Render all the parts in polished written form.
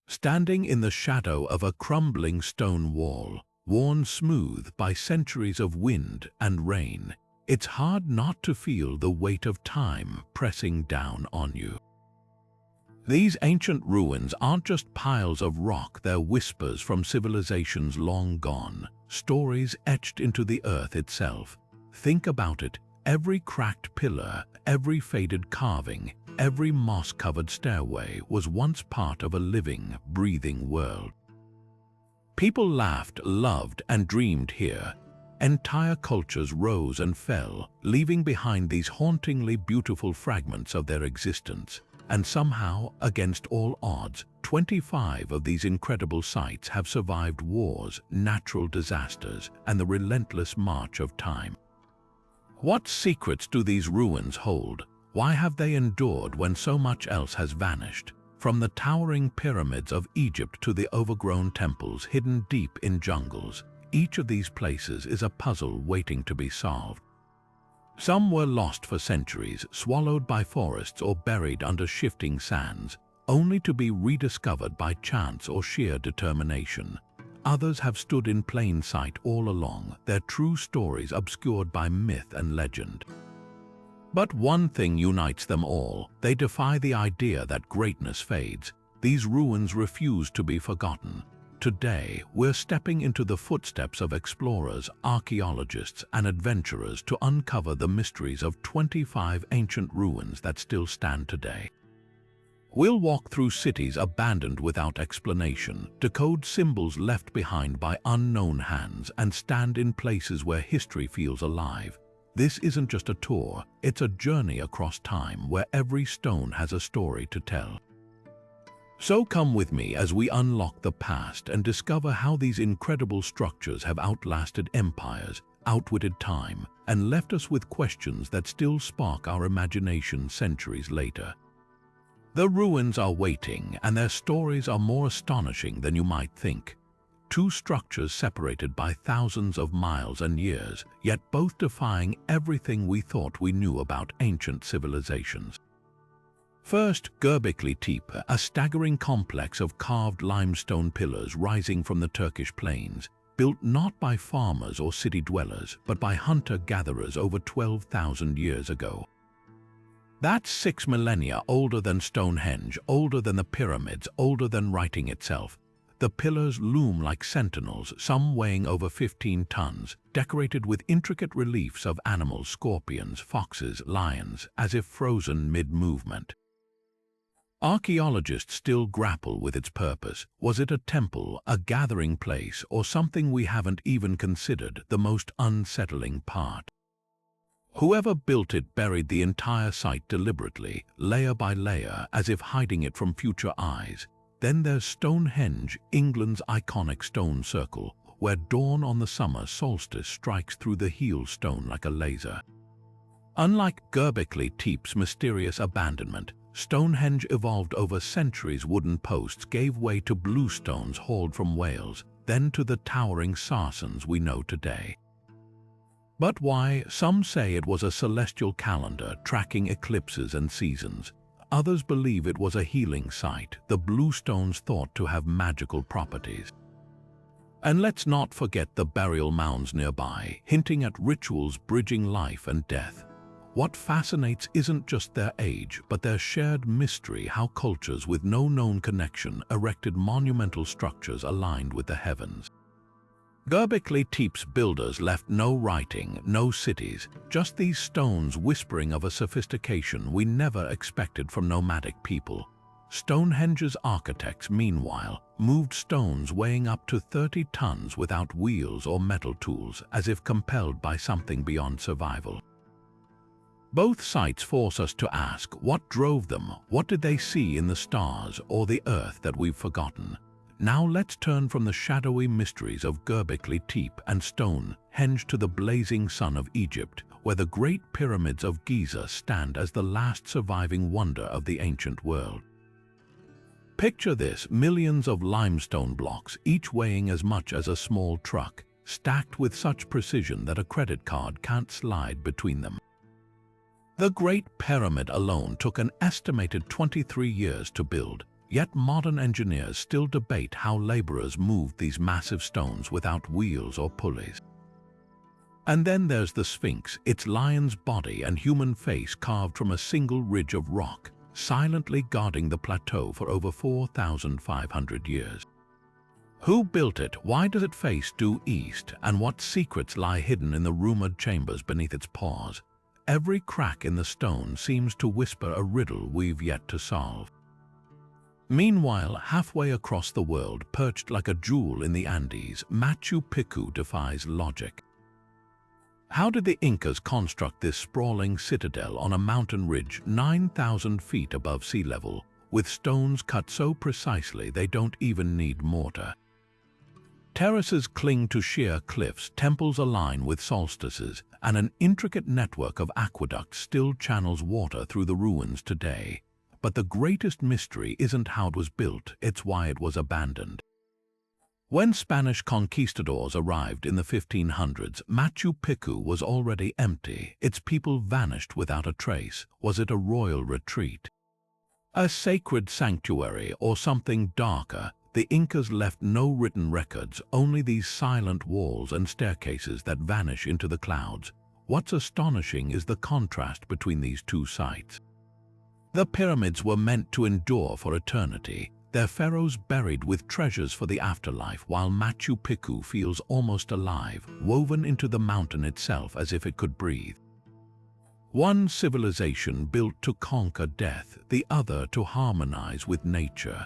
Standing in the shadow of a crumbling stone wall, worn smooth by centuries of wind and rain, it's hard not to feel the weight of time pressing down on you. These ancient ruins aren't just piles of rock, they're whispers from civilizations long gone, stories etched into the earth itself. Think about it, every cracked pillar, every faded carving, every moss-covered stairway was once part of a living, breathing world. People laughed, loved, and dreamed here. Entire cultures rose and fell, leaving behind these hauntingly beautiful fragments of their existence. And somehow, against all odds, 25 of these incredible sites have survived wars, natural disasters, and the relentless march of time. What secrets do these ruins hold? Why have they endured when so much else has vanished? From the towering pyramids of Egypt to the overgrown temples hidden deep in jungles, each of these places is a puzzle waiting to be solved. Some were lost for centuries, swallowed by forests or buried under shifting sands, only to be rediscovered by chance or sheer determination. Others have stood in plain sight all along, their true stories obscured by myth and legend. But one thing unites them all: they defy the idea that greatness fades. These ruins refuse to be forgotten. Today, we're stepping into the footsteps of explorers, archaeologists, and adventurers to uncover the mysteries of 25 ancient ruins that still stand today. We'll walk through cities abandoned without explanation, decode symbols left behind by unknown hands, and stand in places where history feels alive. This isn't just a tour, it's a journey across time where every stone has a story to tell. So come with me as we unlock the past and discover how these incredible structures have outlasted empires, outwitted time, and left us with questions that still spark our imagination centuries later. The ruins are waiting, and their stories are more astonishing than you might think. Two structures separated by thousands of miles and years, yet both defying everything we thought we knew about ancient civilizations. First, Göbekli Tepe, a staggering complex of carved limestone pillars rising from the Turkish plains, built not by farmers or city dwellers, but by hunter-gatherers over 12,000 years ago. That's 6 millennia older than Stonehenge, older than the pyramids, older than writing itself. The pillars loom like sentinels, some weighing over 15 tons, decorated with intricate reliefs of animals, scorpions, foxes, lions, as if frozen mid-movement. Archaeologists still grapple with its purpose. Was it a temple, a gathering place, or something we haven't even considered, the most unsettling part? Whoever built it buried the entire site deliberately, layer by layer, as if hiding it from future eyes. Then there's Stonehenge, England's iconic stone circle, where dawn on the summer solstice strikes through the heel stone like a laser. Unlike Göbekli Tepe's mysterious abandonment, Stonehenge evolved over centuries. Wooden posts gave way to bluestones hauled from Wales, then to the towering sarcens we know today. But why? Some say it was a celestial calendar tracking eclipses and seasons. Others believe it was a healing site, the bluestones thought to have magical properties. And let's not forget the burial mounds nearby, hinting at rituals bridging life and death. What fascinates isn't just their age, but their shared mystery, how cultures with no known connection erected monumental structures aligned with the heavens. Göbekli Tepe's builders left no writing, no cities, just these stones whispering of a sophistication we never expected from nomadic people. Stonehenge's architects, meanwhile, moved stones weighing up to 30 tons without wheels or metal tools, as if compelled by something beyond survival. Both sites force us to ask, what drove them? What did they see in the stars or the earth that we've forgotten? Now let's turn from the shadowy mysteries of Göbekli Tepe and Stonehenge to the blazing sun of Egypt, where the Great Pyramids of Giza stand as the last surviving wonder of the ancient world. Picture this: millions of limestone blocks, each weighing as much as a small truck, stacked with such precision that a credit card can't slide between them. The Great Pyramid alone took an estimated 23 years to build, Yet modern engineers still debate how laborers moved these massive stones without wheels or pulleys. And then there's the Sphinx, its lion's body and human face carved from a single ridge of rock, silently guarding the plateau for over 4,500 years. Who built it? Why does it face due east? And what secrets lie hidden in the rumored chambers beneath its paws? Every crack in the stone seems to whisper a riddle we've yet to solve. Meanwhile, halfway across the world, perched like a jewel in the Andes, Machu Picchu defies logic. How did the Incas construct this sprawling citadel on a mountain ridge 9,000 feet above sea level, with stones cut so precisely they don't even need mortar? Terraces cling to sheer cliffs, temples align with solstices, and an intricate network of aqueducts still channels water through the ruins today. But the greatest mystery isn't how it was built, it's why it was abandoned. When Spanish conquistadors arrived in the 1500s, Machu Picchu was already empty. Its people vanished without a trace. Was it a royal retreat? A sacred sanctuary or something darker? The Incas left no written records, only these silent walls and staircases that vanish into the clouds. What's astonishing is the contrast between these two sites. The pyramids were meant to endure for eternity, their pharaohs buried with treasures for the afterlife, while Machu Picchu feels almost alive, woven into the mountain itself as if it could breathe. One civilization built to conquer death, the other to harmonize with nature.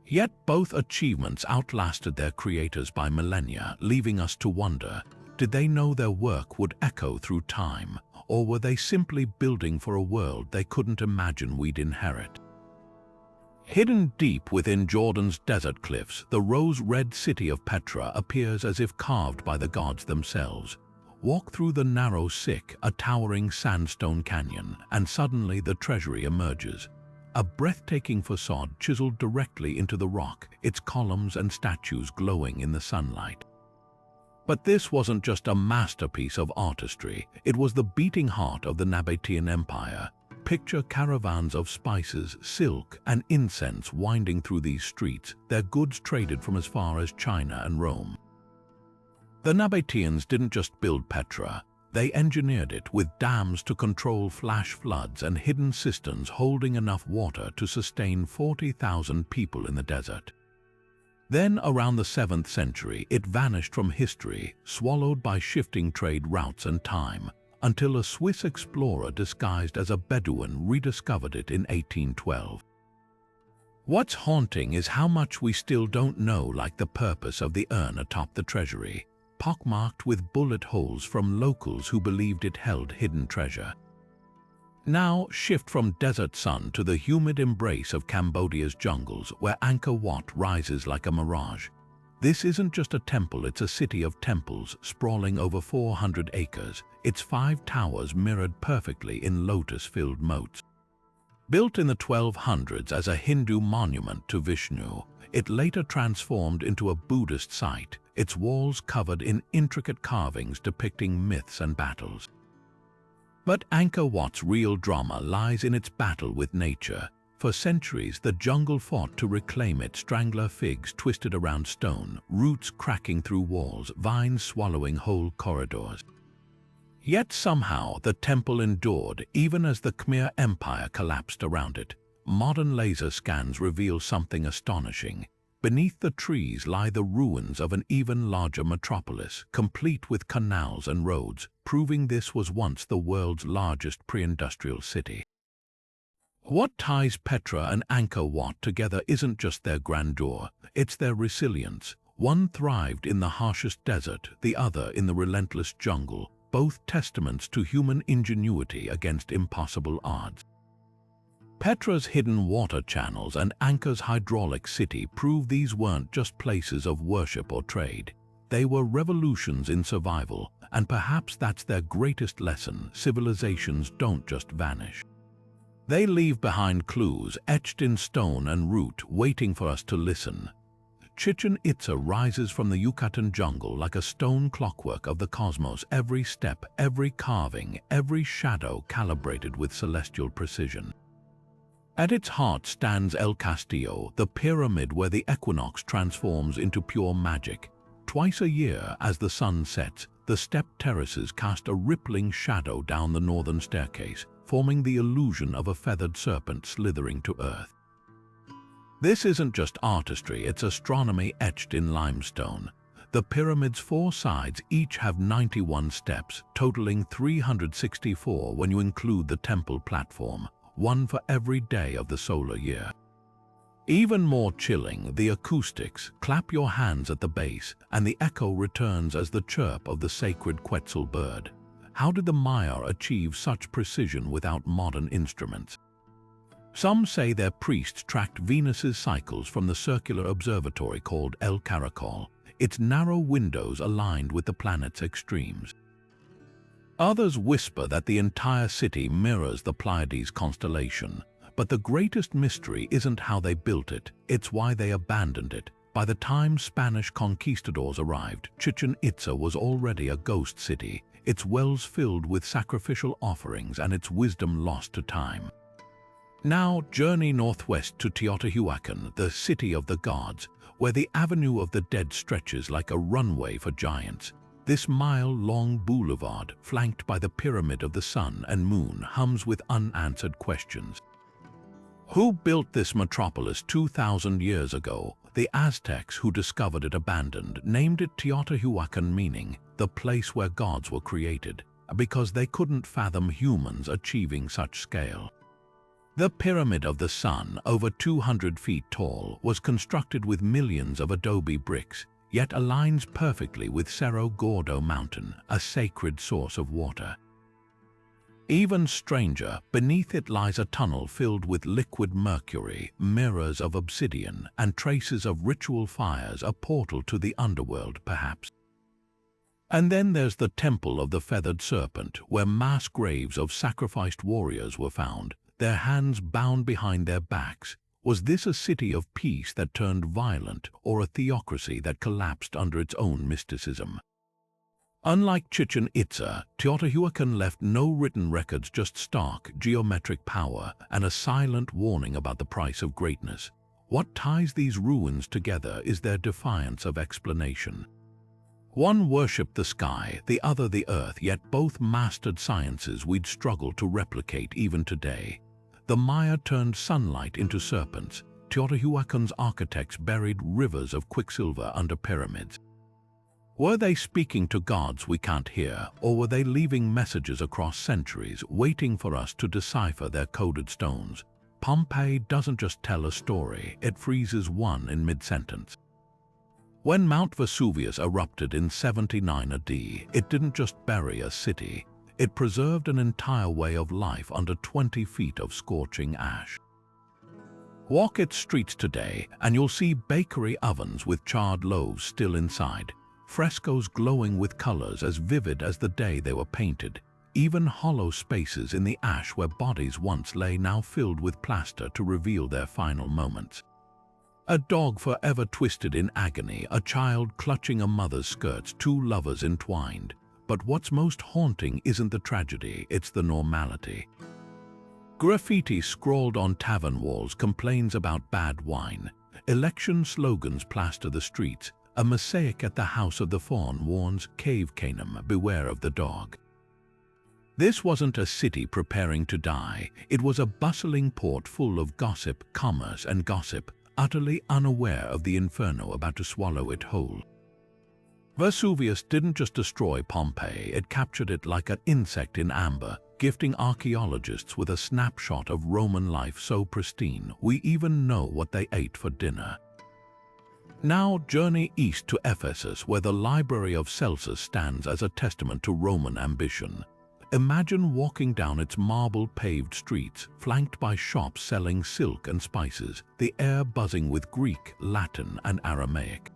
Yet both achievements outlasted their creators by millennia, leaving us to wonder, did they know their work would echo through time? Or were they simply building for a world they couldn't imagine we'd inherit? Hidden deep within Jordan's desert cliffs, the rose-red city of Petra appears as if carved by the gods themselves. Walk through the narrow Siq, a towering sandstone canyon, and suddenly the treasury emerges. A breathtaking facade chiseled directly into the rock, its columns and statues glowing in the sunlight. But this wasn't just a masterpiece of artistry, it was the beating heart of the Nabatean Empire. Picture caravans of spices, silk, and incense winding through these streets, their goods traded from as far as China and Rome. The Nabateans didn't just build Petra, they engineered it with dams to control flash floods and hidden cisterns holding enough water to sustain 40,000 people in the desert. Then, around the 7th century, it vanished from history, swallowed by shifting trade routes and time, until a Swiss explorer disguised as a Bedouin rediscovered it in 1812. What's haunting is how much we still don't know, like the purpose of the urn atop the treasury, pockmarked with bullet holes from locals who believed it held hidden treasure. Now shift from desert sun to the humid embrace of Cambodia's jungles, where Angkor Wat rises like a mirage. This isn't just a temple, it's a city of temples sprawling over 400 acres, its 5 towers mirrored perfectly in lotus-filled moats. Built in the 1200s as a Hindu monument to Vishnu, it later transformed into a Buddhist site, its walls covered in intricate carvings depicting myths and battles. But Angkor Wat's real drama lies in its battle with nature. For centuries, the jungle fought to reclaim it, strangler figs twisted around stone, roots cracking through walls, vines swallowing whole corridors. Yet somehow the temple endured, even as the Khmer Empire collapsed around it. Modern laser scans reveal something astonishing. Beneath the trees lie the ruins of an even larger metropolis, complete with canals and roads, proving this was once the world's largest pre-industrial city. What ties Petra and Angkor Wat together isn't just their grandeur, it's their resilience. One thrived in the harshest desert, the other in the relentless jungle, both testaments to human ingenuity against impossible odds. Petra's hidden water channels and Angkor's hydraulic city prove these weren't just places of worship or trade. They were revolutions in survival, and perhaps that's their greatest lesson: civilizations don't just vanish. They leave behind clues etched in stone and root, waiting for us to listen. Chichen Itza rises from the Yucatan jungle like a stone clockwork of the cosmos, every step, every carving, every shadow calibrated with celestial precision. At its heart stands El Castillo, the pyramid where the equinox transforms into pure magic. Twice a year, as the sun sets, the stepped terraces cast a rippling shadow down the northern staircase, forming the illusion of a feathered serpent slithering to earth. This isn't just artistry, it's astronomy etched in limestone. The pyramid's 4 sides each have 91 steps, totaling 364 when you include the temple platform, one for every day of the solar year. Even more chilling, the acoustics. Clap your hands at the base, and the echo returns as the chirp of the sacred Quetzal bird. How did the Maya achieve such precision without modern instruments? Some say their priests tracked Venus's cycles from the circular observatory called El Caracol, its narrow windows aligned with the planet's extremes. Others whisper that the entire city mirrors the Pleiades constellation, but the greatest mystery isn't how they built it, it's why they abandoned it. By the time Spanish conquistadors arrived, Chichen Itza was already a ghost city, its wells filled with sacrificial offerings and its wisdom lost to time. Now journey northwest to Teotihuacan, the city of the gods, where the Avenue of the Dead stretches like a runway for giants. This mile-long boulevard, flanked by the Pyramid of the Sun and Moon, hums with unanswered questions. Who built this metropolis 2,000 years ago? The Aztecs, who discovered it abandoned, named it Teotihuacan, meaning the place where gods were created, because they couldn't fathom humans achieving such scale. The Pyramid of the Sun, over 200 feet tall, was constructed with millions of adobe bricks, yet aligns perfectly with Cerro Gordo Mountain, a sacred source of water. Even stranger, beneath it lies a tunnel filled with liquid mercury, mirrors of obsidian, and traces of ritual fires, a portal to the underworld, perhaps. And then there's the Temple of the Feathered Serpent, where mass graves of sacrificed warriors were found, their hands bound behind their backs. Was this a city of peace that turned violent, or a theocracy that collapsed under its own mysticism? Unlike Chichen Itza, Teotihuacan left no written records, just stark geometric power and a silent warning about the price of greatness. What ties these ruins together is their defiance of explanation. One worshipped the sky, the other the earth, yet both mastered sciences we'd struggle to replicate even today. The Maya turned sunlight into serpents. Teotihuacan's architects buried rivers of quicksilver under pyramids. Were they speaking to gods we can't hear, or were they leaving messages across centuries, waiting for us to decipher their coded stones? Pompeii doesn't just tell a story, it freezes one in mid-sentence. When Mount Vesuvius erupted in 79 AD, it didn't just bury a city. It preserved an entire way of life under 20 feet of scorching ash. Walk its streets today, and you'll see bakery ovens with charred loaves still inside, frescoes glowing with colors as vivid as the day they were painted, even hollow spaces in the ash where bodies once lay now filled with plaster to reveal their final moments. A dog forever twisted in agony, a child clutching a mother's skirts, 2 lovers entwined. But what's most haunting isn't the tragedy, it's the normality. Graffiti scrawled on tavern walls complains about bad wine. Election slogans plaster the streets. A mosaic at the House of the Fawn warns, "Cave Canaan, beware of the dog." This wasn't a city preparing to die. It was a bustling port full of gossip, commerce, and gossip, utterly unaware of the inferno about to swallow it whole. Vesuvius didn't just destroy Pompeii, it captured it like an insect in amber, gifting archaeologists with a snapshot of Roman life so pristine we even know what they ate for dinner. Now journey east to Ephesus, where the Library of Celsus stands as a testament to Roman ambition. Imagine walking down its marble-paved streets, flanked by shops selling silk and spices, the air buzzing with Greek, Latin, and Aramaic.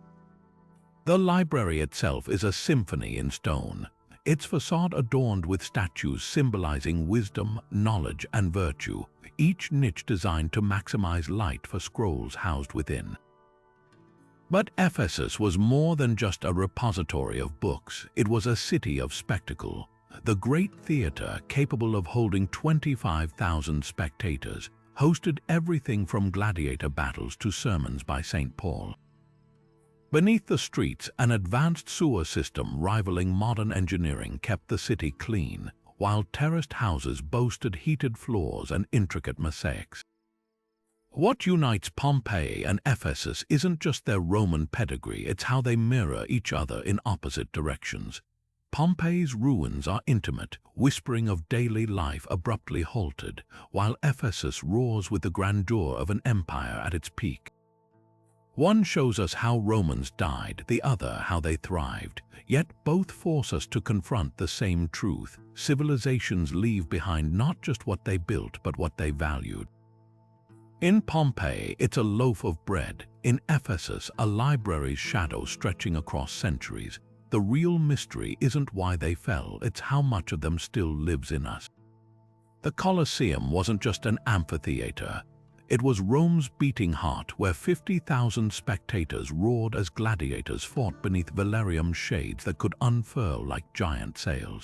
The library itself is a symphony in stone, its facade adorned with statues symbolizing wisdom, knowledge, and virtue, each niche designed to maximize light for scrolls housed within. But Ephesus was more than just a repository of books, it was a city of spectacle. The Great Theater, capable of holding 25,000 spectators, hosted everything from gladiator battles to sermons by St. Paul. Beneath the streets, an advanced sewer system rivaling modern engineering kept the city clean, while terraced houses boasted heated floors and intricate mosaics. What unites Pompeii and Ephesus isn't just their Roman pedigree, it's how they mirror each other in opposite directions. Pompeii's ruins are intimate, whispering of daily life abruptly halted, while Ephesus roars with the grandeur of an empire at its peak. One shows us how Romans died, the other how they thrived, yet both force us to confront the same truth. Civilizations leave behind not just what they built, but what they valued. In Pompeii, it's a loaf of bread. In Ephesus, a library's shadow stretching across centuries. The real mystery isn't why they fell, it's how much of them still lives in us. The Colosseum wasn't just an amphitheater. It was Rome's beating heart, where 50,000 spectators roared as gladiators fought beneath velarium shades that could unfurl like giant sails.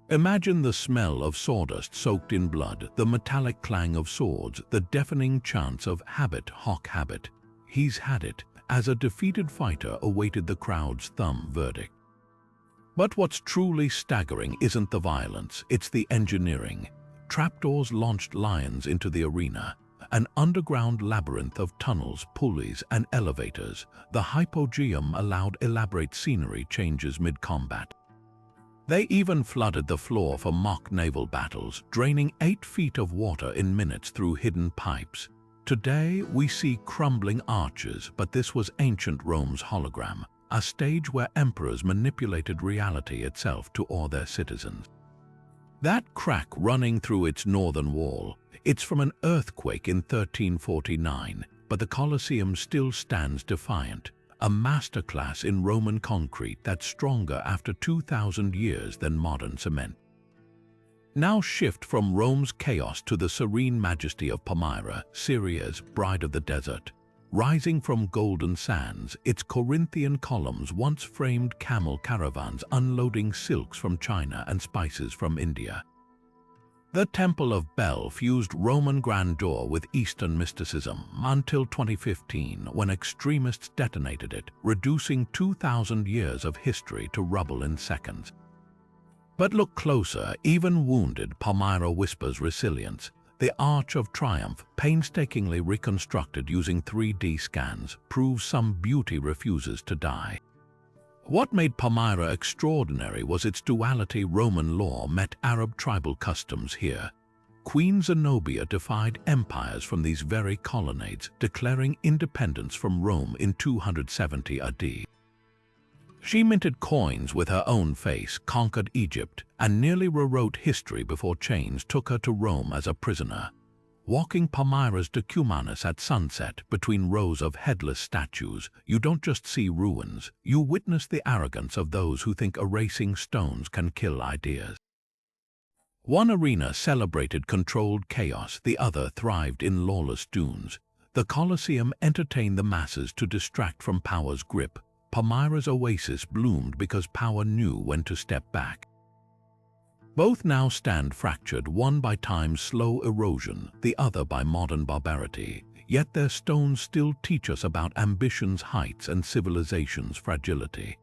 Imagine the smell of sawdust soaked in blood, the metallic clang of swords, the deafening chants of "habit, hoc habit, he's had it," as a defeated fighter awaited the crowd's thumb verdict. But what's truly staggering isn't the violence, it's the engineering. Trapdoors launched lions into the arena, an underground labyrinth of tunnels, pulleys, and elevators. The hypogeum allowed elaborate scenery changes mid-combat. They even flooded the floor for mock naval battles, draining 8 feet of water in minutes through hidden pipes. Today, we see crumbling arches, but this was ancient Rome's hologram, a stage where emperors manipulated reality itself to awe their citizens. That crack running through its northern wall, it's from an earthquake in 1349, but the Colosseum still stands defiant, a masterclass in Roman concrete that's stronger after 2,000 years than modern cement. Now shift from Rome's chaos to the serene majesty of Palmyra, Syria's bride of the desert. Rising from golden sands, its Corinthian columns once framed camel caravans unloading silks from China and spices from India. The Temple of Bel fused Roman grandeur with Eastern mysticism until 2015, when extremists detonated it, reducing 2,000 years of history to rubble in seconds. But look closer, even wounded, Palmyra whispers resilience. The Arch of Triumph, painstakingly reconstructed using 3D scans, proves some beauty refuses to die. What made Palmyra extraordinary was its duality. Roman law met Arab tribal customs here. Queen Zenobia defied empires from these very colonnades, declaring independence from Rome in 270 AD. She minted coins with her own face, conquered Egypt, and nearly rewrote history before chains took her to Rome as a prisoner. Walking Palmyra's decumanus at sunset between rows of headless statues, you don't just see ruins, you witness the arrogance of those who think erasing stones can kill ideas. One arena celebrated controlled chaos, the other thrived in lawless dunes. The Colosseum entertained the masses to distract from power's grip. Palmyra's oasis bloomed because power knew when to step back. Both now stand fractured, one by time's slow erosion, the other by modern barbarity, yet their stones still teach us about ambition's heights and civilization's fragility.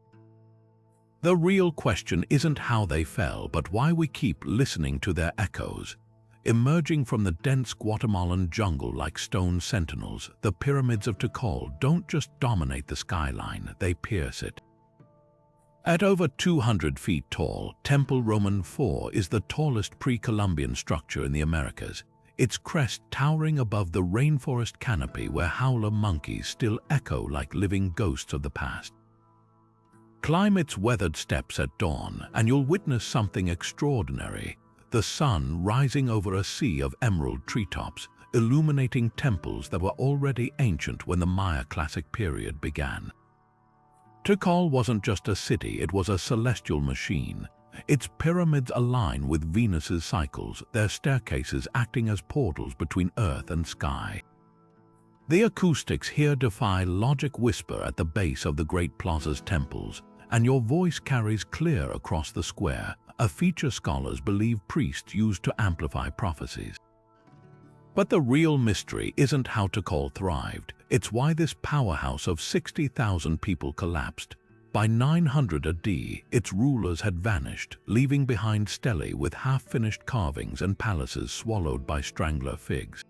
The real question isn't how they fell, but why we keep listening to their echoes. Emerging from the dense Guatemalan jungle like stone sentinels, the pyramids of Tikal don't just dominate the skyline, they pierce it. At over 200 feet tall, Temple Roman 4 is the tallest pre-Columbian structure in the Americas, its crest towering above the rainforest canopy where howler monkeys still echo like living ghosts of the past. Climb its weathered steps at dawn, and you'll witness something extraordinary. The sun rising over a sea of emerald treetops, illuminating temples that were already ancient when the Maya Classic period began. Tikal wasn't just a city, it was a celestial machine. Its pyramids align with Venus's cycles, their staircases acting as portals between earth and sky. The acoustics here defy logic. Whisper at the base of the Great Plaza's temples, and your voice carries clear across the square, a feature scholars believe priests used to amplify prophecies. But the real mystery isn't how Tikal thrived, it's why this powerhouse of 60,000 people collapsed. By 900 AD, its rulers had vanished, leaving behind stelae with half-finished carvings and palaces swallowed by strangler figs.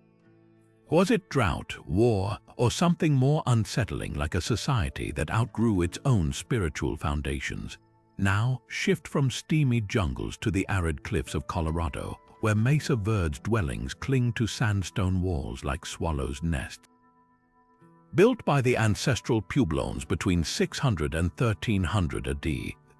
Was it drought, war, or something more unsettling like a society that outgrew its own spiritual foundations? Now, shift from steamy jungles to the arid cliffs of Colorado, where Mesa Verde's dwellings cling to sandstone walls like swallows' nests. Built by the ancestral Puebloans between 600 and 1300 AD,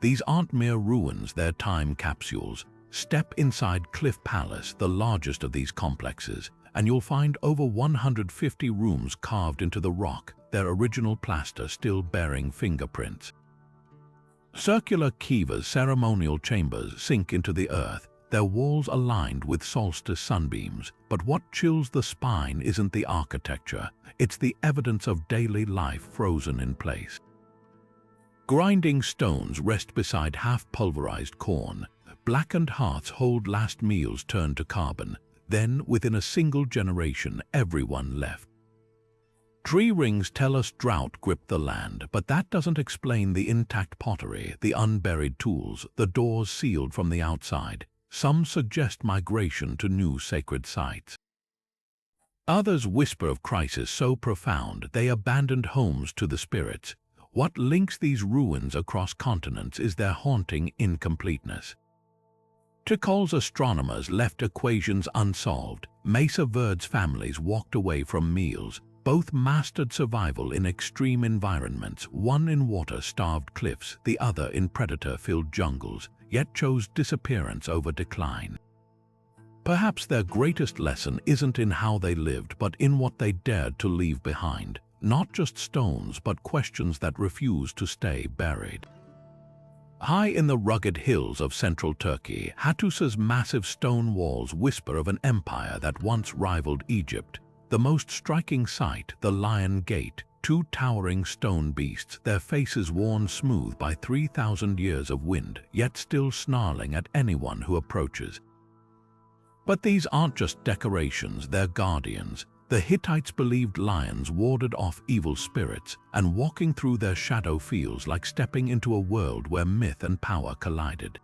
these aren't mere ruins, they're time capsules. Step inside Cliff Palace, the largest of these complexes, and you'll find over 150 rooms carved into the rock, their original plaster still bearing fingerprints. Circular kivas, ceremonial chambers, sink into the earth, their walls aligned with solstice sunbeams. But what chills the spine isn't the architecture, it's the evidence of daily life frozen in place. Grinding stones rest beside half-pulverized corn. Blackened hearths hold last meals turned to carbon. Then, within a single generation, everyone left. Tree rings tell us drought gripped the land, but that doesn't explain the intact pottery, the unburied tools, the doors sealed from the outside. Some suggest migration to new sacred sites. Others whisper of crisis so profound they abandoned homes to the spirits. What links these ruins across continents is their haunting incompleteness. Tikal's astronomers left equations unsolved. Mesa Verde's families walked away from meals. Both mastered survival in extreme environments, one in water-starved cliffs, the other in predator-filled jungles, yet chose disappearance over decline. Perhaps their greatest lesson isn't in how they lived, but in what they dared to leave behind. Not just stones, but questions that refuse to stay buried. High in the rugged hills of central Turkey, Hattus's massive stone walls whisper of an empire that once rivaled Egypt. The most striking sight, the Lion Gate, two towering stone beasts, their faces worn smooth by 3,000 years of wind, yet still snarling at anyone who approaches. But these aren't just decorations, they're guardians. The Hittites believed lions warded off evil spirits, and walking through their shadow feels like stepping into a world where myth and power collided.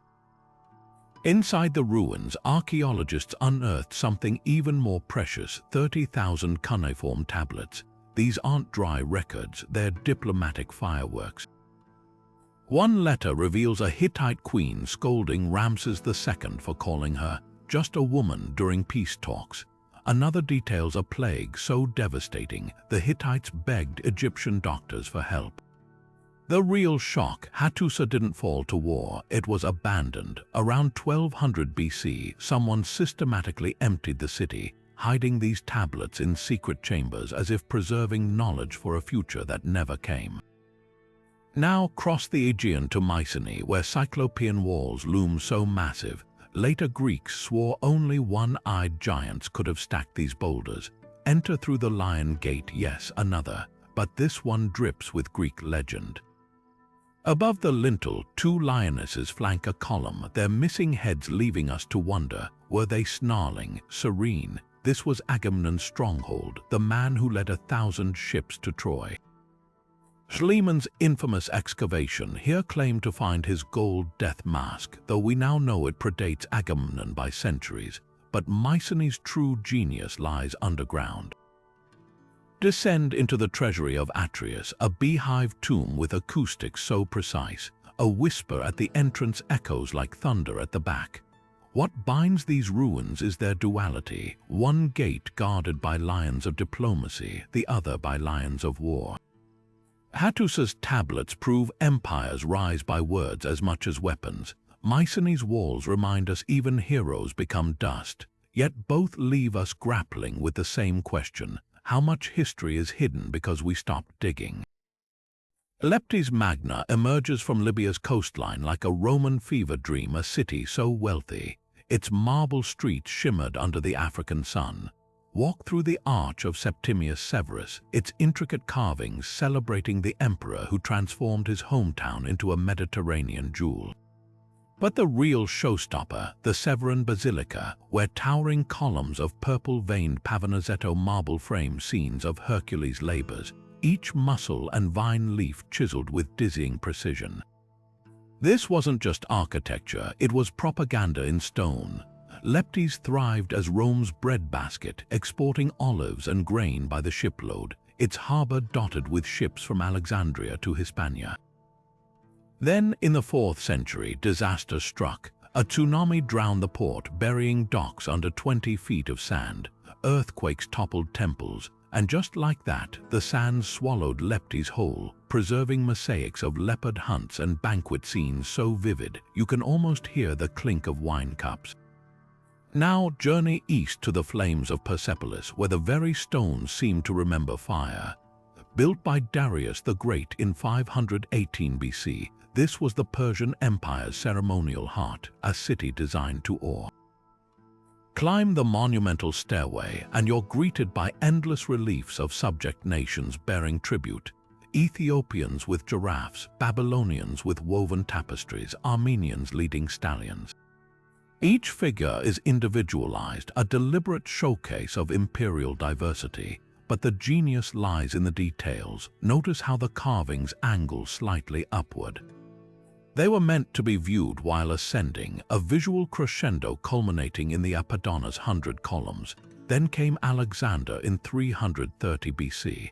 Inside the ruins, archaeologists unearthed something even more precious, 30,000 cuneiform tablets. These aren't dry records, they're diplomatic fireworks. One letter reveals a Hittite queen scolding Ramses II for calling her just a woman during peace talks. Another details a plague so devastating, the Hittites begged Egyptian doctors for help. The real shock, Hattusa didn't fall to war, it was abandoned. Around 1200 BC, someone systematically emptied the city, hiding these tablets in secret chambers as if preserving knowledge for a future that never came. Now cross the Aegean to Mycenae, where Cyclopean walls loom so massive. Later Greeks swore only one-eyed giants could have stacked these boulders. Enter through the Lion Gate, yes, another, but this one drips with Greek legend. Above the lintel, two lionesses flank a column, their missing heads leaving us to wonder, were they snarling, serene? This was Agamemnon's stronghold, the man who led 1,000 ships to Troy. Schliemann's infamous excavation here claimed to find his gold death mask, though we now know it predates Agamemnon by centuries. But Mycenae's true genius lies underground. Descend into the treasury of Atreus, a beehive tomb with acoustics so precise. A whisper at the entrance echoes like thunder at the back. What binds these ruins is their duality, one gate guarded by lions of diplomacy, the other by lions of war. Hattusa's tablets prove empires rise by words as much as weapons. Mycenae's walls remind us even heroes become dust, yet both leave us grappling with the same question: how much history is hidden because we stopped digging? Leptis Magna emerges from Libya's coastline like a Roman fever dream, a city so wealthy. Its marble streets shimmered under the African sun. Walk through the Arch of Septimius Severus, its intricate carvings celebrating the emperor who transformed his hometown into a Mediterranean jewel. But the real showstopper, the Severan Basilica, where towering columns of purple-veined Pavonarzetto marble frame scenes of Hercules' labors, each muscle and vine leaf chiseled with dizzying precision. This wasn't just architecture, it was propaganda in stone. Leptis thrived as Rome's breadbasket, exporting olives and grain by the shipload, its harbor dotted with ships from Alexandria to Hispania. Then, in the 4th century, disaster struck. A tsunami drowned the port, burying docks under 20 feet of sand. Earthquakes toppled temples, and just like that, the sands swallowed Leptis whole, preserving mosaics of leopard hunts and banquet scenes so vivid you can almost hear the clink of wine cups. Now journey east to the flames of Persepolis, where the very stones seem to remember fire. Built by Darius the Great in 518 BC, this was the Persian Empire's ceremonial heart, a city designed to awe. Climb the monumental stairway and you're greeted by endless reliefs of subject nations bearing tribute. Ethiopians with giraffes, Babylonians with woven tapestries, Armenians leading stallions. Each figure is individualized, a deliberate showcase of imperial diversity. But the genius lies in the details. Notice how the carvings angle slightly upward. They were meant to be viewed while ascending, a visual crescendo culminating in the Apollonia's 100 columns. Then came Alexander in 330 BC.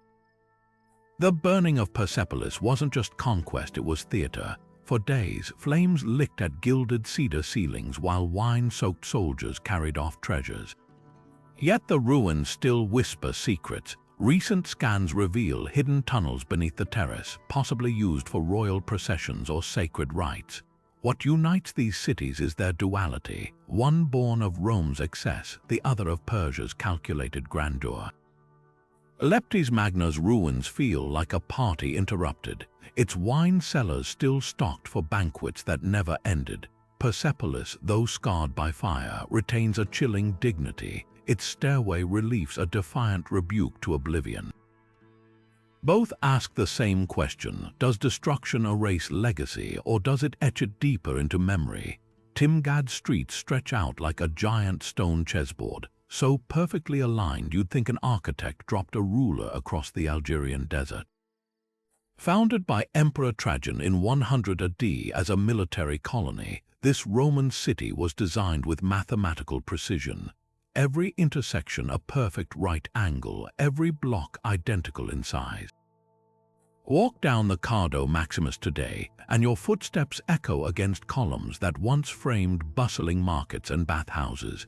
The burning of Persepolis wasn't just conquest, it was theater. For days, flames licked at gilded cedar ceilings while wine-soaked soldiers carried off treasures. Yet the ruins still whisper secrets. Recent scans reveal hidden tunnels beneath the terrace, possibly used for royal processions or sacred rites. What unites these cities is their duality, one born of Rome's excess, the other of Persia's calculated grandeur. Leptis Magna's ruins feel like a party interrupted, its wine cellars still stocked for banquets that never ended. Persepolis, though scarred by fire, retains a chilling dignity. Its stairway reliefs a defiant rebuke to oblivion. Both ask the same question: does destruction erase legacy, or does it etch it deeper into memory? Timgad's streets stretch out like a giant stone chessboard, so perfectly aligned you'd think an architect dropped a ruler across the Algerian desert. Founded by Emperor Trajan in 100 AD as a military colony, this Roman city was designed with mathematical precision. Every intersection a perfect right angle, every block identical in size. Walk down the Cardo Maximus today, and your footsteps echo against columns that once framed bustling markets and bathhouses.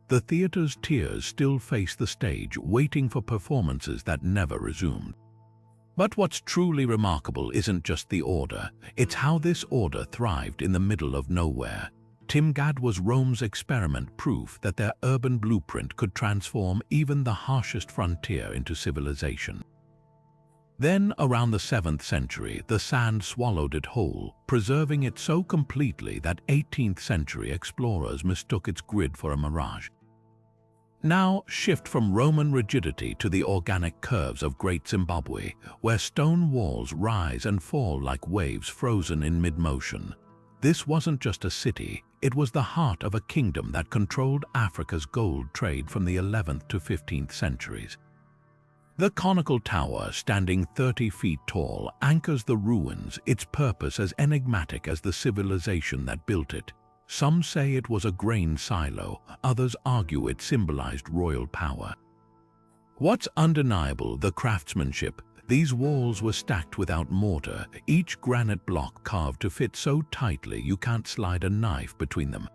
The theater's tiers still face the stage, waiting for performances that never resumed. But what's truly remarkable isn't just the order, it's how this order thrived in the middle of nowhere. Timgad was Rome's experiment, proof that their urban blueprint could transform even the harshest frontier into civilization. Then, around the 7th century, the sand swallowed it whole, preserving it so completely that 18th century explorers mistook its grid for a mirage. Now, shift from Roman rigidity to the organic curves of Great Zimbabwe, where stone walls rise and fall like waves frozen in mid-motion. This wasn't just a city, it was the heart of a kingdom that controlled Africa's gold trade from the 11th to 15th centuries. The conical tower, standing 30 feet tall, anchors the ruins, its purpose as enigmatic as the civilization that built it. Some say it was a grain silo, others argue it symbolized royal power. What's undeniable, the craftsmanship. These walls were stacked without mortar, each granite block carved to fit so tightly you can't slide a knife between them.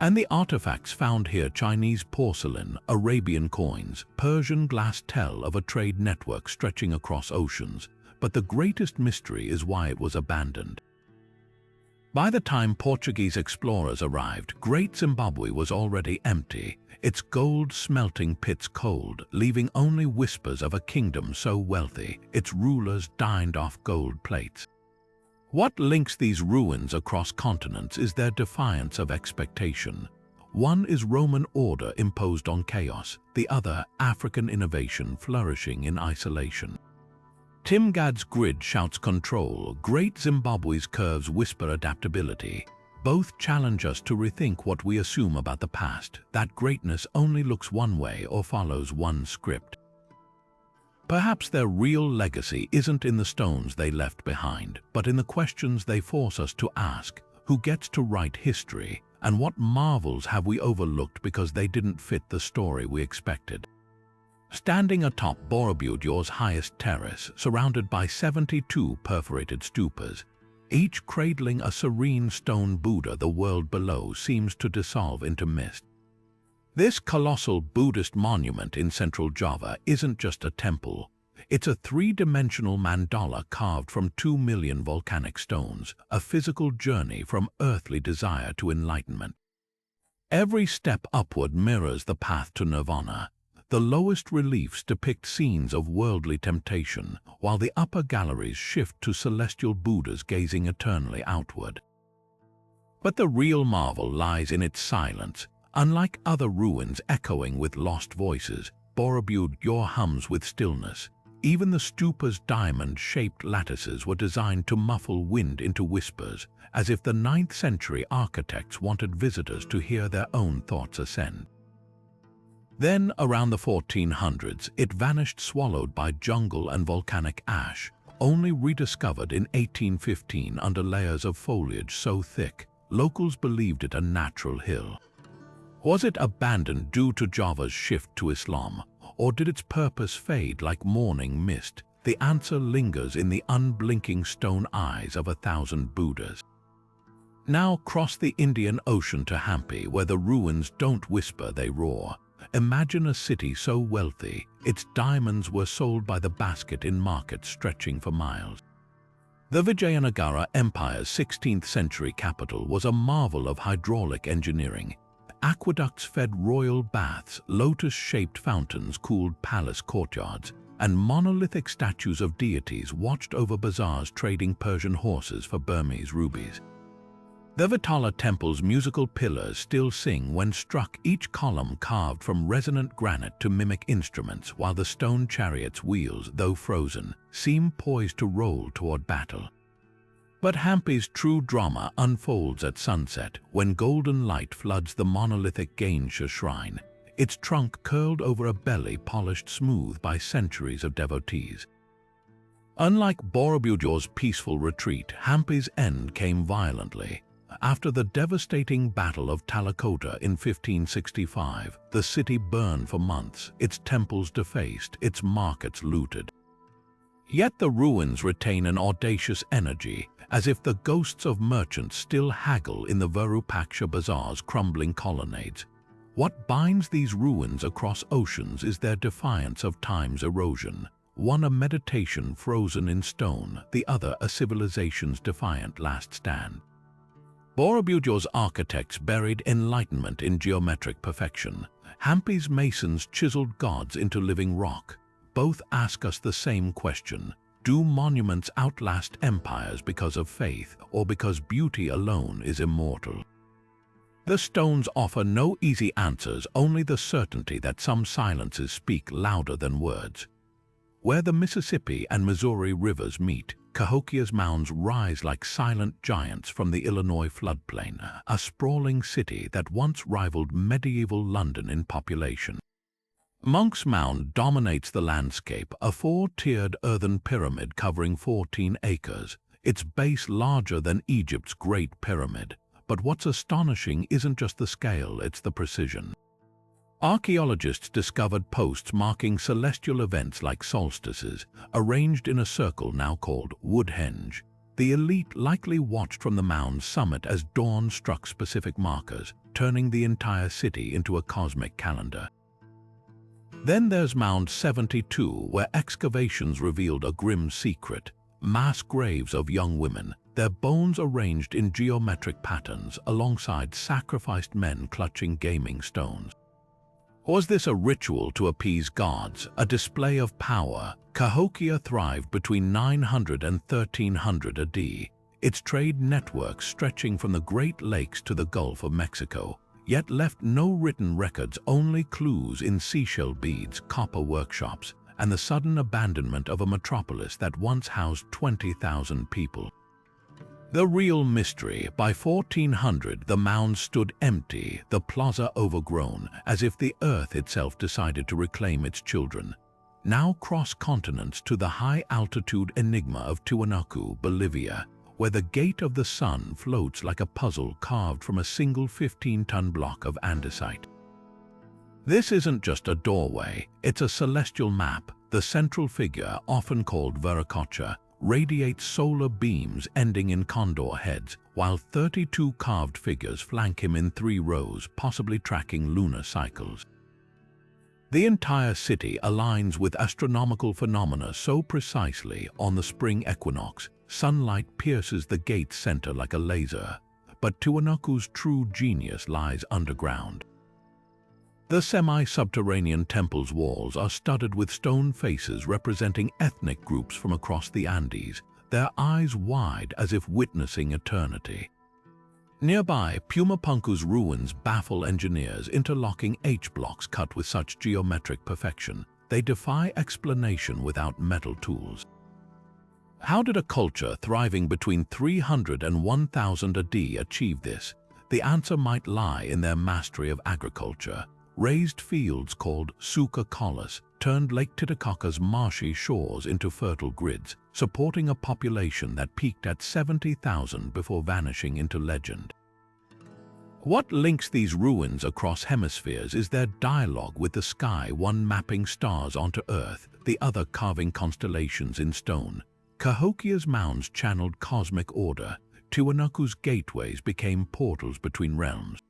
And the artifacts found here: Chinese porcelain, Arabian coins, Persian glass tell of a trade network stretching across oceans. But the greatest mystery is why it was abandoned. By the time Portuguese explorers arrived, Great Zimbabwe was already empty, its gold smelting pits cold, leaving only whispers of a kingdom so wealthy its rulers dined off gold plates. What links these ruins across continents is their defiance of expectation. One is Roman order imposed on chaos, the other African innovation flourishing in isolation. Timgad's grid shouts control, Great Zimbabwe's curves whisper adaptability. Both challenge us to rethink what we assume about the past, that greatness only looks one way or follows one script. Perhaps their real legacy isn't in the stones they left behind, but in the questions they force us to ask: who gets to write history, and what marvels have we overlooked because they didn't fit the story we expected? Standing atop Borobudur's highest terrace, surrounded by 72 perforated stupas, each cradling a serene stone Buddha, the world below seems to dissolve into mist. This colossal Buddhist monument in central Java isn't just a temple. It's a three-dimensional mandala carved from 2 million volcanic stones, a physical journey from earthly desire to enlightenment. Every step upward mirrors the path to nirvana. The lowest reliefs depict scenes of worldly temptation, while the upper galleries shift to celestial Buddhas gazing eternally outward. But the real marvel lies in its silence. Unlike other ruins echoing with lost voices, Borobudur hums with stillness. Even the stupa's diamond-shaped lattices were designed to muffle wind into whispers, as if the 9th century architects wanted visitors to hear their own thoughts ascend. Then, around the 1400s, it vanished, swallowed by jungle and volcanic ash, only rediscovered in 1815 under layers of foliage so thick, locals believed it a natural hill. Was it abandoned due to Java's shift to Islam, or did its purpose fade like morning mist? The answer lingers in the unblinking stone eyes of 1,000 Buddhas. Now cross the Indian Ocean to Hampi, where the ruins don't whisper, they roar. Imagine a city so wealthy, its diamonds were sold by the basket in markets stretching for miles. The Vijayanagara Empire's 16th century capital was a marvel of hydraulic engineering. Aqueducts fed royal baths, lotus-shaped fountains cooled palace courtyards, and monolithic statues of deities watched over bazaars trading Persian horses for Burmese rubies. The Vitala temple's musical pillars still sing when struck, each column carved from resonant granite to mimic instruments, while the stone chariot's wheels, though frozen, seem poised to roll toward battle. But Hampi's true drama unfolds at sunset, when golden light floods the monolithic Ganesha shrine, its trunk curled over a belly polished smooth by centuries of devotees. Unlike Borobudur's peaceful retreat, Hampi's end came violently. After the devastating Battle of Talakota in 1565, the city burned for months, its temples defaced, its markets looted. Yet the ruins retain an audacious energy, as if the ghosts of merchants still haggle in the Virupaksha Bazaar's crumbling colonnades. What binds these ruins across oceans is their defiance of time's erosion, one a meditation frozen in stone, the other a civilization's defiant last stand. Borobudur's architects buried enlightenment in geometric perfection. Hampi's masons chiseled gods into living rock. Both ask us the same question: do monuments outlast empires because of faith, or because beauty alone is immortal? The stones offer no easy answers, only the certainty that some silences speak louder than words. Where the Mississippi and Missouri rivers meet, Cahokia's mounds rise like silent giants from the Illinois floodplain, a sprawling city that once rivaled medieval London in population. Monk's Mound dominates the landscape, a four-tiered earthen pyramid covering 14 acres, its base larger than Egypt's Great Pyramid. But what's astonishing isn't just the scale, it's the precision. Archaeologists discovered posts marking celestial events like solstices, arranged in a circle now called Woodhenge. The elite likely watched from the mound's summit as dawn struck specific markers, turning the entire city into a cosmic calendar. Then there's Mound 72, where excavations revealed a grim secret: mass graves of young women, their bones arranged in geometric patterns alongside sacrificed men clutching gaming stones. Was this a ritual to appease gods, a display of power? Cahokia thrived between 900 and 1300 AD, its trade networks stretching from the Great Lakes to the Gulf of Mexico, yet left no written records, only clues in seashell beads, copper workshops, and the sudden abandonment of a metropolis that once housed 20,000 people. The real mystery: by 1400, the mound stood empty, the plaza overgrown, as if the earth itself decided to reclaim its children. Now cross continents to the high-altitude enigma of Tiwanaku, Bolivia, where the Gate of the Sun floats like a puzzle carved from a single 15-ton block of andesite. This isn't just a doorway, it's a celestial map. The central figure, often called Viracocha, radiates solar beams ending in condor heads, while 32 carved figures flank him in 3 rows, possibly tracking lunar cycles. The entire city aligns with astronomical phenomena so precisely. On the spring equinox, sunlight pierces the gate's center like a laser, but Tiwanaku's true genius lies underground. The semi-subterranean temple's walls are studded with stone faces representing ethnic groups from across the Andes, their eyes wide as if witnessing eternity. Nearby, Pumapunku's ruins baffle engineers, interlocking H-blocks cut with such geometric perfection, they defy explanation without metal tools. How did a culture thriving between 300 and 1000 AD achieve this? The answer might lie in their mastery of agriculture. Raised fields called suca collis turned Lake Titicaca's marshy shores into fertile grids, supporting a population that peaked at 70,000 before vanishing into legend. What links these ruins across hemispheres is their dialogue with the sky, one mapping stars onto Earth, the other carving constellations in stone. Cahokia's mounds channeled cosmic order. Tiwanaku's gateways became portals between realms.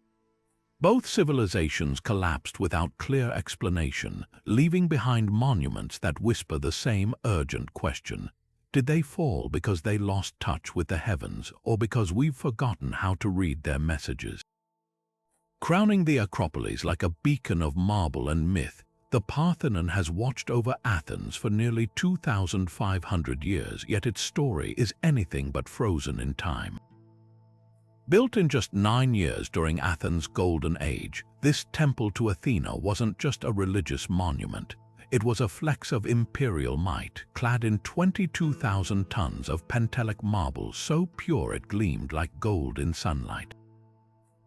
Both civilizations collapsed without clear explanation, leaving behind monuments that whisper the same urgent question. Did they fall because they lost touch with the heavens, or because we've forgotten how to read their messages? Crowning the Acropolis like a beacon of marble and myth, the Parthenon has watched over Athens for nearly 2,500 years, yet its story is anything but frozen in time. Built in just 9 years during Athens' golden age, this temple to Athena wasn't just a religious monument. It was a flex of imperial might, clad in 22,000 tons of Pentelic marble so pure it gleamed like gold in sunlight.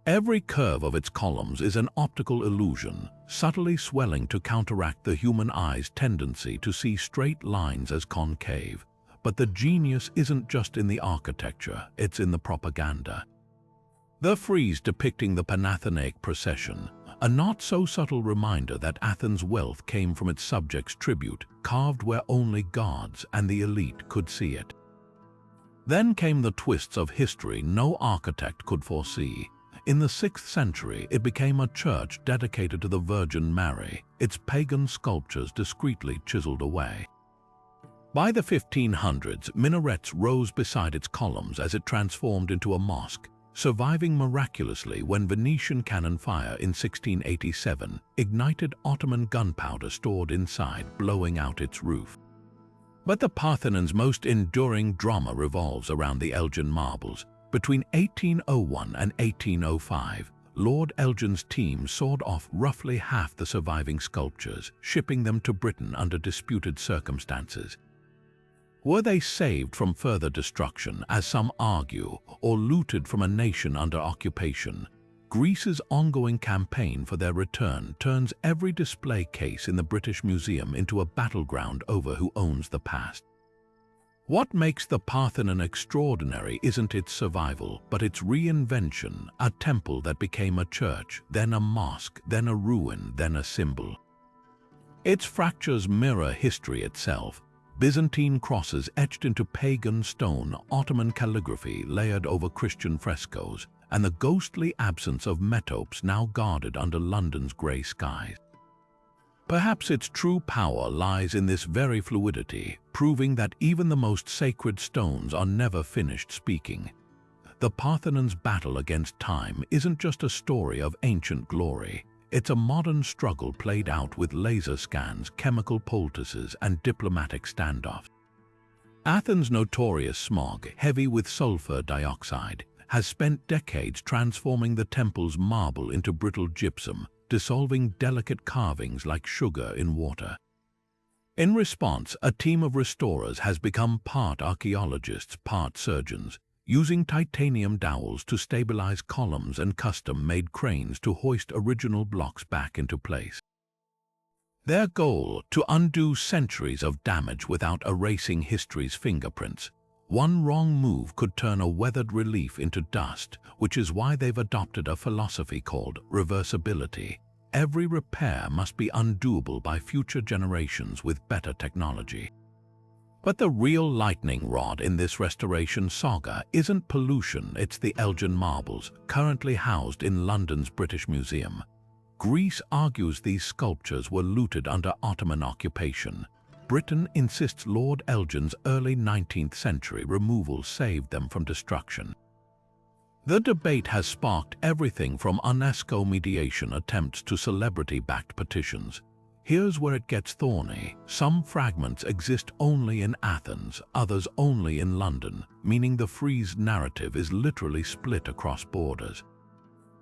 Every curve of its columns is an optical illusion, subtly swelling to counteract the human eye's tendency to see straight lines as concave. But the genius isn't just in the architecture, it's in the propaganda. The frieze depicting the Panathenaic procession, a not-so-subtle reminder that Athens' wealth came from its subjects' tribute, carved where only gods and the elite could see it. Then came the twists of history no architect could foresee. In the 6th century, it became a church dedicated to the Virgin Mary, its pagan sculptures discreetly chiseled away. By the 1500s, minarets rose beside its columns as it transformed into a mosque, surviving miraculously when Venetian cannon fire in 1687 ignited Ottoman gunpowder stored inside, blowing out its roof. But the Parthenon's most enduring drama revolves around the Elgin marbles. Between 1801 and 1805, Lord Elgin's team sawed off roughly half the surviving sculptures, shipping them to Britain under disputed circumstances. Were they saved from further destruction, as some argue, or looted from a nation under occupation? Greece's ongoing campaign for their return turns every display case in the British Museum into a battleground over who owns the past. What makes the Parthenon extraordinary isn't its survival, but its reinvention, a temple that became a church, then a mosque, then a ruin, then a symbol. Its fractures mirror history itself. Byzantine crosses etched into pagan stone, Ottoman calligraphy layered over Christian frescoes, and the ghostly absence of metopes now guarded under London's grey skies. Perhaps its true power lies in this very fluidity, proving that even the most sacred stones are never finished speaking. The Parthenon's battle against time isn't just a story of ancient glory. It's a modern struggle played out with laser scans, chemical poultices, and diplomatic standoffs. Athens' notorious smog, heavy with sulfur dioxide, has spent decades transforming the temple's marble into brittle gypsum, dissolving delicate carvings like sugar in water. In response, a team of restorers has become part archaeologists, part surgeons. using titanium dowels to stabilize columns and custom-made cranes to hoist original blocks back into place. Their goal, to undo centuries of damage without erasing history's fingerprints. One wrong move could turn a weathered relief into dust, which is why they've adopted a philosophy called reversibility. Every repair must be undoable by future generations with better technology. But the real lightning rod in this restoration saga isn't pollution, it's the Elgin marbles, currently housed in London's British Museum. Greece argues these sculptures were looted under Ottoman occupation. Britain insists Lord Elgin's early 19th century removal saved them from destruction. The debate has sparked everything from UNESCO mediation attempts to celebrity-backed petitions. Here's where it gets thorny. Some fragments exist only in Athens, others only in London, meaning the frieze narrative is literally split across borders.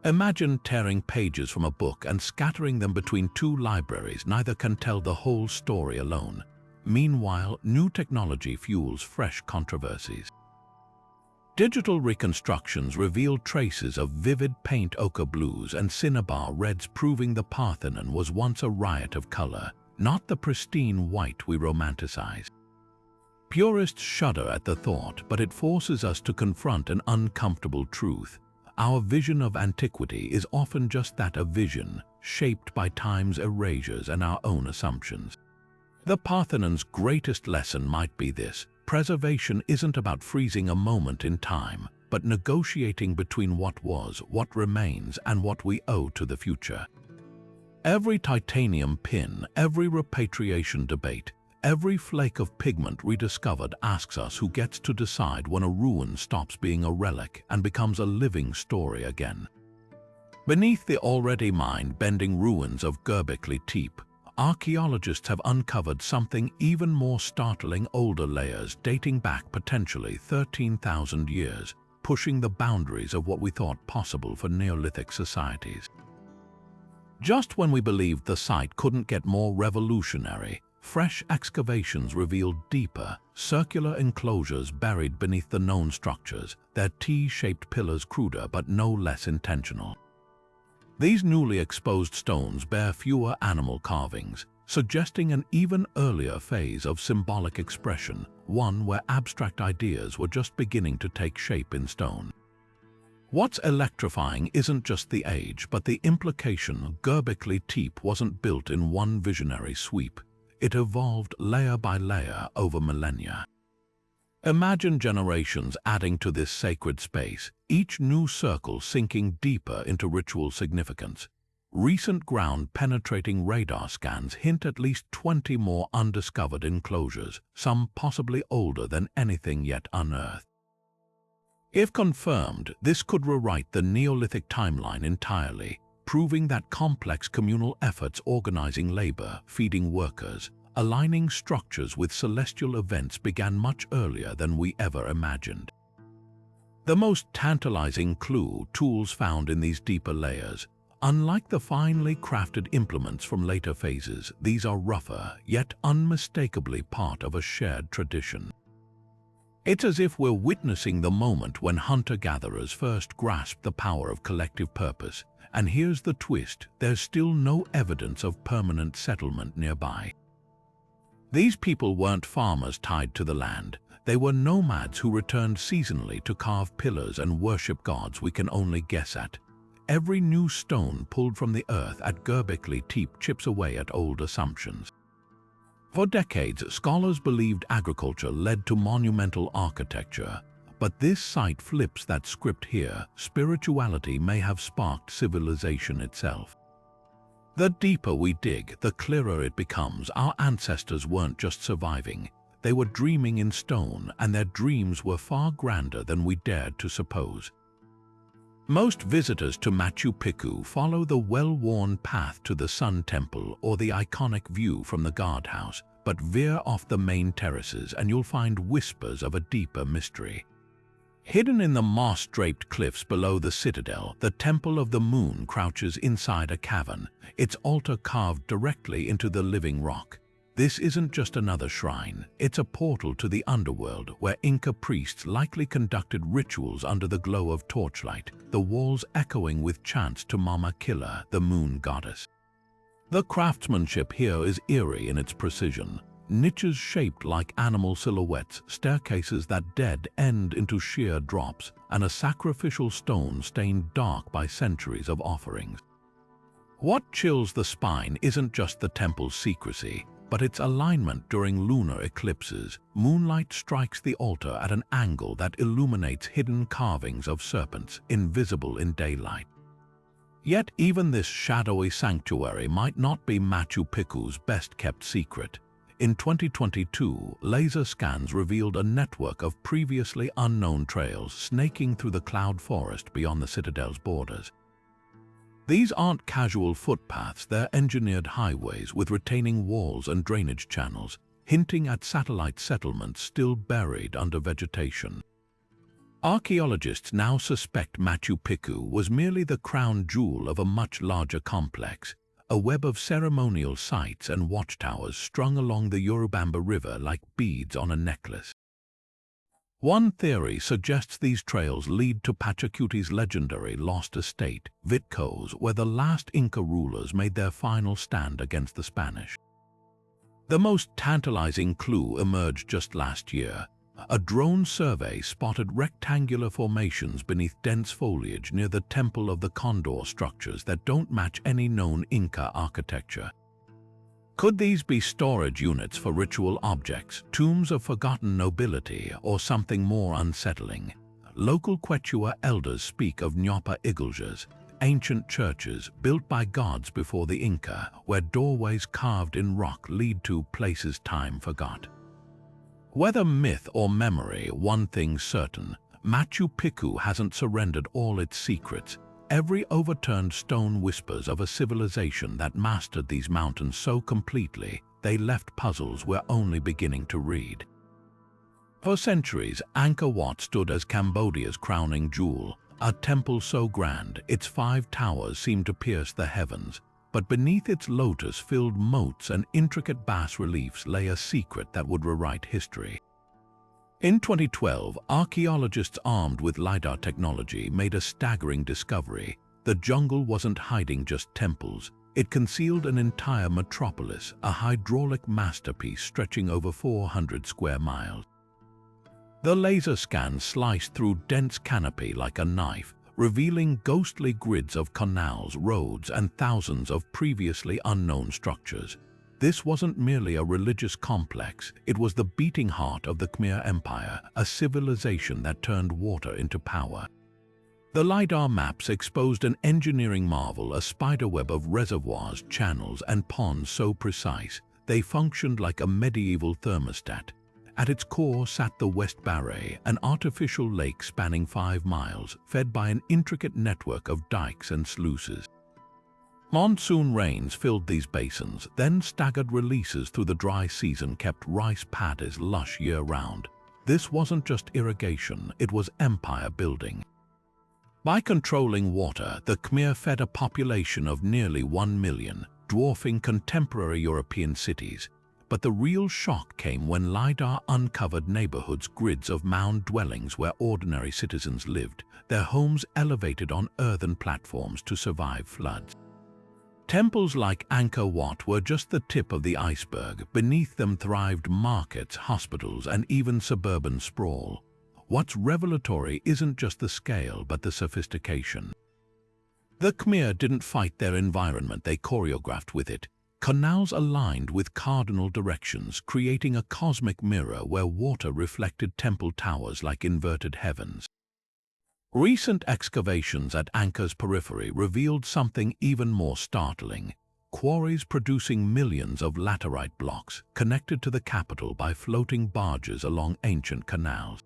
Imagine tearing pages from a book and scattering them between two libraries. Neither can tell the whole story alone. Meanwhile, new technology fuels fresh controversies. Digital reconstructions reveal traces of vivid paint ochre blues and cinnabar reds, proving the Parthenon was once a riot of color, not the pristine white we romanticize. Purists shudder at the thought, but it forces us to confront an uncomfortable truth. Our vision of antiquity is often just that, a vision, shaped by time's erasures and our own assumptions. The Parthenon's greatest lesson might be this: preservation isn't about freezing a moment in time, but negotiating between what was, what remains, and what we owe to the future. Every titanium pin, every repatriation debate, every flake of pigment rediscovered asks us who gets to decide when a ruin stops being a relic and becomes a living story again. Beneath the already mind-bending ruins of Göbekli Tepe, archaeologists have uncovered something even more startling: older layers dating back potentially 13,000 years, pushing the boundaries of what we thought possible for Neolithic societies. Just when we believed the site couldn't get more revolutionary, fresh excavations revealed deeper, circular enclosures buried beneath the known structures, their T-shaped pillars cruder but no less intentional. These newly exposed stones bear fewer animal carvings, suggesting an even earlier phase of symbolic expression, one where abstract ideas were just beginning to take shape in stone. What's electrifying isn't just the age, but the implication. Göbekli Tepe wasn't built in one visionary sweep. It evolved layer by layer over millennia. Imagine generations adding to this sacred space, each new circle sinking deeper into ritual significance. Recent ground-penetrating radar scans hint at least 20 more undiscovered enclosures, some possibly older than anything yet unearthed. If confirmed, this could rewrite the Neolithic timeline entirely, proving that complex communal efforts organizing labor, feeding workers, aligning structures with celestial events began much earlier than we ever imagined. The most tantalizing clue: tools found in these deeper layers. Unlike the finely crafted implements from later phases, these are rougher, yet unmistakably part of a shared tradition. It's as if we're witnessing the moment when hunter-gatherers first grasped the power of collective purpose. And here's the twist: there's still no evidence of permanent settlement nearby. These people weren't farmers tied to the land. They were nomads who returned seasonally to carve pillars and worship gods we can only guess at. Every new stone pulled from the earth at Göbekli Tepe chips away at old assumptions. For decades, scholars believed agriculture led to monumental architecture. But this site flips that script here. Spirituality may have sparked civilization itself. The deeper we dig, the clearer it becomes. Our ancestors weren't just surviving. They were dreaming in stone, and their dreams were far grander than we dared to suppose. Most visitors to Machu Picchu follow the well-worn path to the Sun Temple or the iconic view from the guardhouse, but veer off the main terraces and you'll find whispers of a deeper mystery. Hidden in the moss-draped cliffs below the citadel, the Temple of the Moon crouches inside a cavern, its altar carved directly into the living rock. This isn't just another shrine, it's a portal to the underworld where Inca priests likely conducted rituals under the glow of torchlight, the walls echoing with chants to Mama Killa, the moon goddess. The craftsmanship here is eerie in its precision. Niches shaped like animal silhouettes, staircases that dead end into sheer drops, and a sacrificial stone stained dark by centuries of offerings. What chills the spine isn't just the temple's secrecy, but its alignment during lunar eclipses. Moonlight strikes the altar at an angle that illuminates hidden carvings of serpents, invisible in daylight. Yet even this shadowy sanctuary might not be Machu Picchu's best-kept secret. In 2022, laser scans revealed a network of previously unknown trails snaking through the cloud forest beyond the citadel's borders. These aren't casual footpaths, they're engineered highways with retaining walls and drainage channels, hinting at satellite settlements still buried under vegetation. Archaeologists now suspect Machu Picchu was merely the crown jewel of a much larger complex, a web of ceremonial sites and watchtowers strung along the Urubamba River like beads on a necklace. One theory suggests these trails lead to Pachacuti's legendary lost estate, Vitcos, where the last Inca rulers made their final stand against the Spanish. The most tantalizing clue emerged just last year. A drone survey spotted rectangular formations beneath dense foliage near the Temple of the Condor structures that don't match any known Inca architecture. Could these be storage units for ritual objects, tombs of forgotten nobility, or something more unsettling? Local Quechua elders speak of Ñapa Iglesias, ancient churches built by gods before the Inca, where doorways carved in rock lead to places time forgot. Whether myth or memory, one thing's certain: Machu Picchu hasn't surrendered all its secrets. Every overturned stone whispers of a civilization that mastered these mountains so completely, they left puzzles we're only beginning to read. For centuries, Angkor Wat stood as Cambodia's crowning jewel, a temple so grand its 5 towers seemed to pierce the heavens. But beneath its lotus-filled moats and intricate bas-reliefs lay a secret that would rewrite history. In 2012, archaeologists armed with LiDAR technology made a staggering discovery. The jungle wasn't hiding just temples. It concealed an entire metropolis, a hydraulic masterpiece stretching over 400 square miles. The laser scan sliced through dense canopy like a knife, revealing ghostly grids of canals, roads, and thousands of previously unknown structures. This wasn't merely a religious complex, it was the beating heart of the Khmer Empire, a civilization that turned water into power. The LiDAR maps exposed an engineering marvel, a spiderweb of reservoirs, channels, and ponds so precise, they functioned like a medieval thermostat. At its core sat the West Barre, an artificial lake spanning 5 miles, fed by an intricate network of dikes and sluices. Monsoon rains filled these basins, then staggered releases through the dry season kept rice paddies lush year-round. This wasn't just irrigation, it was empire building. By controlling water, the Khmer fed a population of nearly 1 million, dwarfing contemporary European cities. But the real shock came when LiDAR uncovered neighborhoods, grids of mound dwellings where ordinary citizens lived, their homes elevated on earthen platforms to survive floods. Temples like Angkor Wat were just the tip of the iceberg. Beneath them thrived markets, hospitals, and even suburban sprawl. What's revelatory isn't just the scale, but the sophistication. The Khmer didn't fight their environment, they choreographed with it. Canals aligned with cardinal directions, creating a cosmic mirror where water reflected temple towers like inverted heavens. Recent excavations at Angkor's periphery revealed something even more startling. Quarries producing millions of laterite blocks, connected to the capital by floating barges along ancient canals.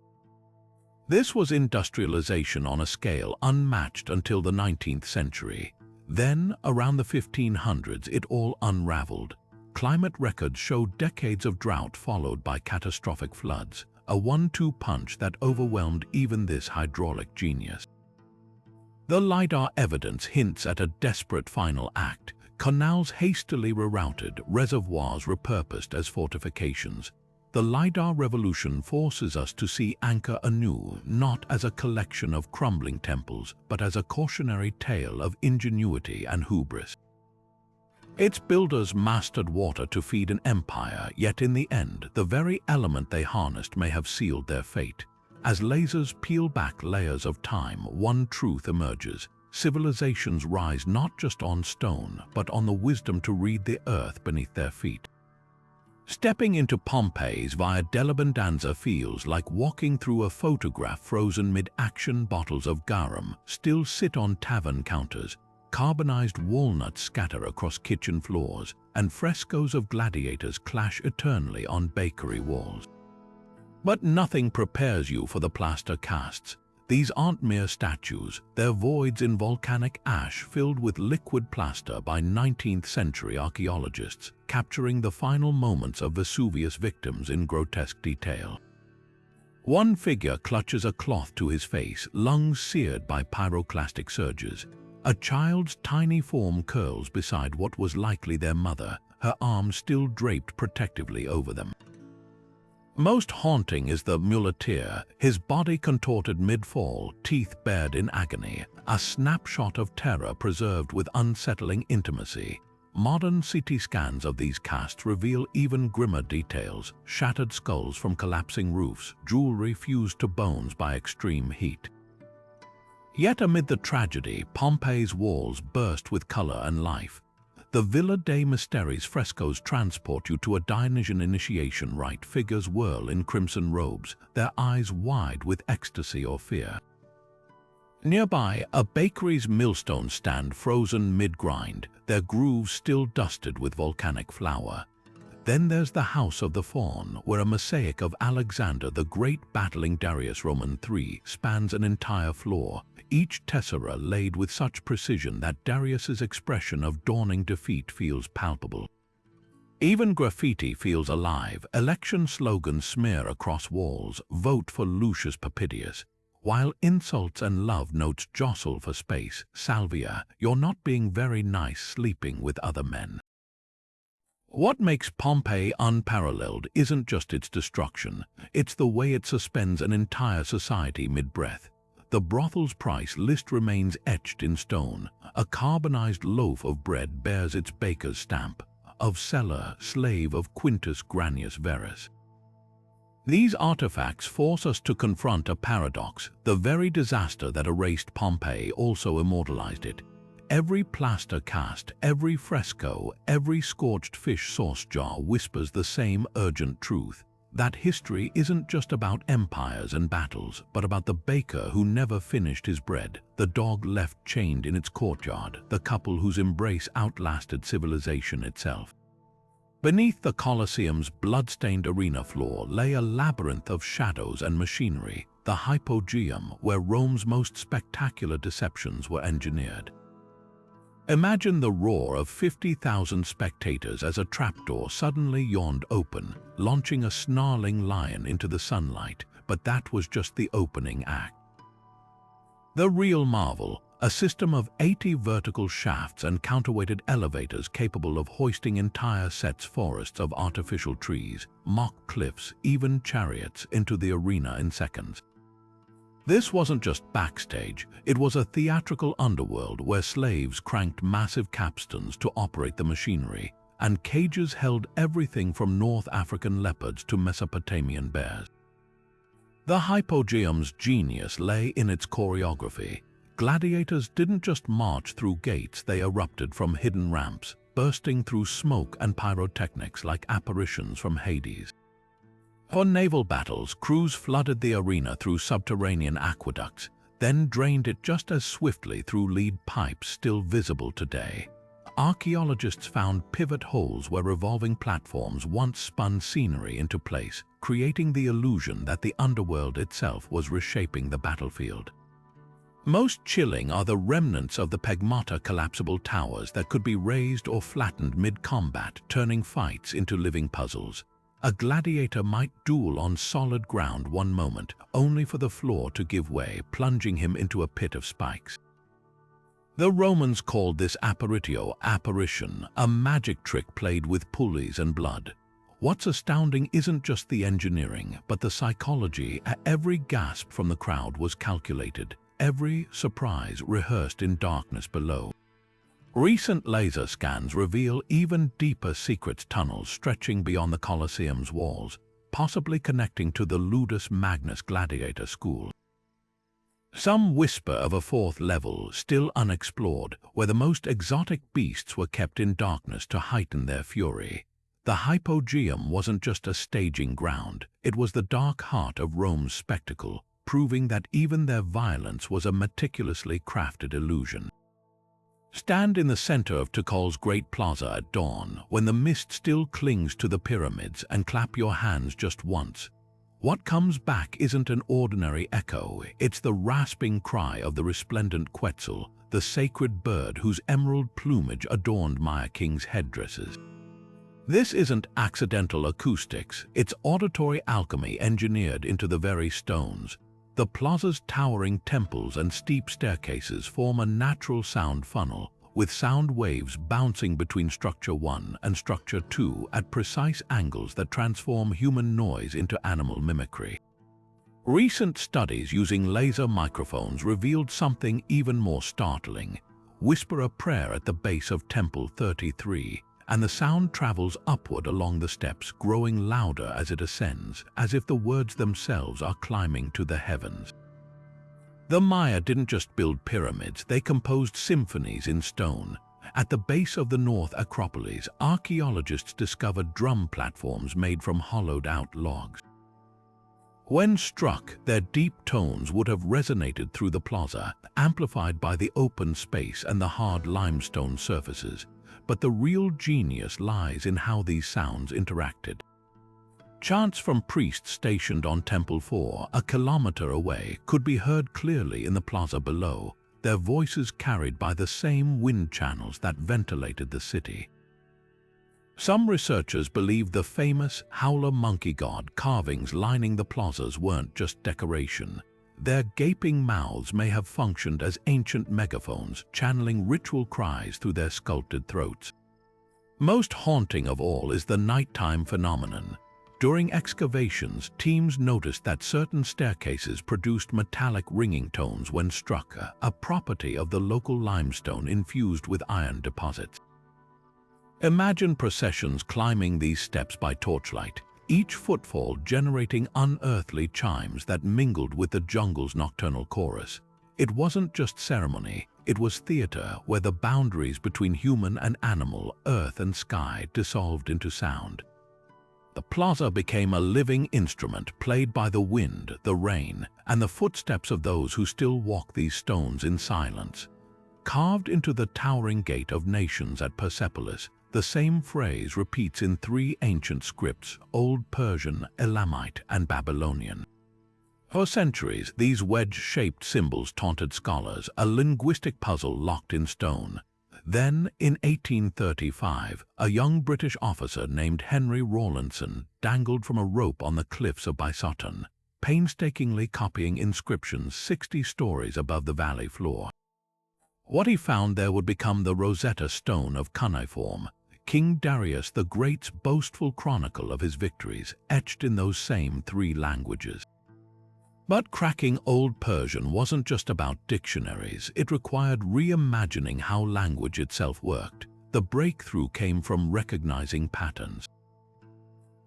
This was industrialization on a scale unmatched until the 19th century. Then, around the 1500s, it all unraveled. Climate records showed decades of drought followed by catastrophic floods, a 1-2 punch that overwhelmed even this hydraulic genius. The LiDAR evidence hints at a desperate final act. Canals hastily rerouted, reservoirs repurposed as fortifications. The LiDAR revolution forces us to see Angkor anew, not as a collection of crumbling temples, but as a cautionary tale of ingenuity and hubris. Its builders mastered water to feed an empire, yet in the end, the very element they harnessed may have sealed their fate. As lasers peel back layers of time, one truth emerges. Civilizations rise not just on stone, but on the wisdom to read the earth beneath their feet. Stepping into Pompeii's Via dell'Abbondanza feels like walking through a photograph frozen mid-action. Bottles of garum still sit on tavern counters, carbonized walnuts scatter across kitchen floors, and frescoes of gladiators clash eternally on bakery walls. But nothing prepares you for the plaster casts. These aren't mere statues, they're voids in volcanic ash filled with liquid plaster by 19th century archaeologists, capturing the final moments of Vesuvius' victims in grotesque detail. One figure clutches a cloth to his face, lungs seared by pyroclastic surges. A child's tiny form curls beside what was likely their mother, her arms still draped protectively over them. Most haunting is the muleteer, his body contorted mid-fall, teeth bared in agony, a snapshot of terror preserved with unsettling intimacy. Modern CT scans of these casts reveal even grimmer details: shattered skulls from collapsing roofs, jewelry fused to bones by extreme heat. Yet amid the tragedy, Pompeii's walls burst with color and life. The Villa dei Mysteries frescoes transport you to a Dionysian initiation rite. Figures whirl in crimson robes, their eyes wide with ecstasy or fear. Nearby, a bakery's millstones stand frozen mid-grind, their grooves still dusted with volcanic flour. Then there's the House of the Faun, where a mosaic of Alexander the Great battling Darius Roman III spans an entire floor, each tessera laid with such precision that Darius's expression of dawning defeat feels palpable. Even graffiti feels alive. Election slogans smear across walls, "Vote for Lucius Papidius," while insults and love notes jostle for space. "Salvia, you're not being very nice sleeping with other men." What makes Pompeii unparalleled isn't just its destruction, it's the way it suspends an entire society mid-breath. The brothel's price list remains etched in stone. A carbonized loaf of bread bears its baker's stamp, of seller, slave of Quintus Granius Verus. These artifacts force us to confront a paradox. The very disaster that erased Pompeii also immortalized it. Every plaster cast, every fresco, every scorched fish sauce jar whispers the same urgent truth: that history isn't just about empires and battles, but about the baker who never finished his bread, the dog left chained in its courtyard, the couple whose embrace outlasted civilization itself. Beneath the Colosseum's blood-stained arena floor lay a labyrinth of shadows and machinery, the hypogeum, where Rome's most spectacular deceptions were engineered. Imagine the roar of 50,000 spectators as a trapdoor suddenly yawned open, launching a snarling lion into the sunlight, but that was just the opening act. The real marvel, a system of 80 vertical shafts and counterweighted elevators capable of hoisting entire sets, forests of artificial trees, mock cliffs, even chariots into the arena in seconds. This wasn't just backstage, it was a theatrical underworld where slaves cranked massive capstans to operate the machinery, and cages held everything from North African leopards to Mesopotamian bears. The hypogeum's genius lay in its choreography. Gladiators didn't just march through gates, they erupted from hidden ramps, bursting through smoke and pyrotechnics like apparitions from Hades. For naval battles, crews flooded the arena through subterranean aqueducts, then drained it just as swiftly through lead pipes still visible today. Archaeologists found pivot holes where revolving platforms once spun scenery into place, creating the illusion that the underworld itself was reshaping the battlefield. Most chilling are the remnants of the pegmata collapsible towers that could be raised or flattened mid-combat, turning fights into living puzzles. A gladiator might duel on solid ground one moment, only for the floor to give way, plunging him into a pit of spikes. The Romans called this apparition, a magic trick played with pulleys and blood. What's astounding isn't just the engineering, but the psychology. Every gasp from the crowd was calculated, every surprise rehearsed in darkness below. Recent laser scans reveal even deeper secret tunnels stretching beyond the Colosseum's walls, possibly connecting to the Ludus Magnus gladiator school. Some whisper of a fourth level still unexplored, where the most exotic beasts were kept in darkness to heighten their fury. The Hypogeum wasn't just a staging ground, it was the dark heart of Rome's spectacle, proving that even their violence was a meticulously crafted illusion. Stand in the center of Tikal's Great Plaza at dawn, when the mist still clings to the pyramids, and clap your hands just once. What comes back isn't an ordinary echo, it's the rasping cry of the resplendent Quetzal, the sacred bird whose emerald plumage adorned Maya kings' headdresses. This isn't accidental acoustics, it's auditory alchemy engineered into the very stones. The plaza's towering temples and steep staircases form a natural sound funnel, with sound waves bouncing between Structure 1 and Structure 2 at precise angles that transform human noise into animal mimicry. Recent studies using laser microphones revealed something even more startling. Whisper a prayer at the base of Temple 33, and the sound travels upward along the steps, growing louder as it ascends, as if the words themselves are climbing to the heavens. The Maya didn't just build pyramids, they composed symphonies in stone. At the base of the North Acropolis, archaeologists discovered drum platforms made from hollowed-out logs. When struck, their deep tones would have resonated through the plaza, amplified by the open space and the hard limestone surfaces. But the real genius lies in how these sounds interacted. Chants from priests stationed on Temple 4, a kilometer away, could be heard clearly in the plaza below, their voices carried by the same wind channels that ventilated the city. Some researchers believe the famous howler monkey god carvings lining the plazas weren't just decoration. Their gaping mouths may have functioned as ancient megaphones, channeling ritual cries through their sculpted throats. Most haunting of all is the nighttime phenomenon. During excavations, teams noticed that certain staircases produced metallic ringing tones when struck, a property of the local limestone infused with iron deposits. Imagine processions climbing these steps by torchlight, each footfall generating unearthly chimes that mingled with the jungle's nocturnal chorus. It wasn't just ceremony, it was theater where the boundaries between human and animal, earth and sky dissolved into sound. The plaza became a living instrument played by the wind, the rain, and the footsteps of those who still walk these stones in silence. Carved into the towering gate of nations at Persepolis, the same phrase repeats in three ancient scripts: Old Persian, Elamite, and Babylonian. For centuries, these wedge-shaped symbols taunted scholars, a linguistic puzzle locked in stone. Then, in 1835, a young British officer named Henry Rawlinson dangled from a rope on the cliffs of Bisoton, painstakingly copying inscriptions 60 stories above the valley floor. What he found there would become the Rosetta Stone of cuneiform, King Darius the Great's boastful chronicle of his victories, etched in those same three languages. But cracking Old Persian wasn't just about dictionaries, it required reimagining how language itself worked. The breakthrough came from recognizing patterns.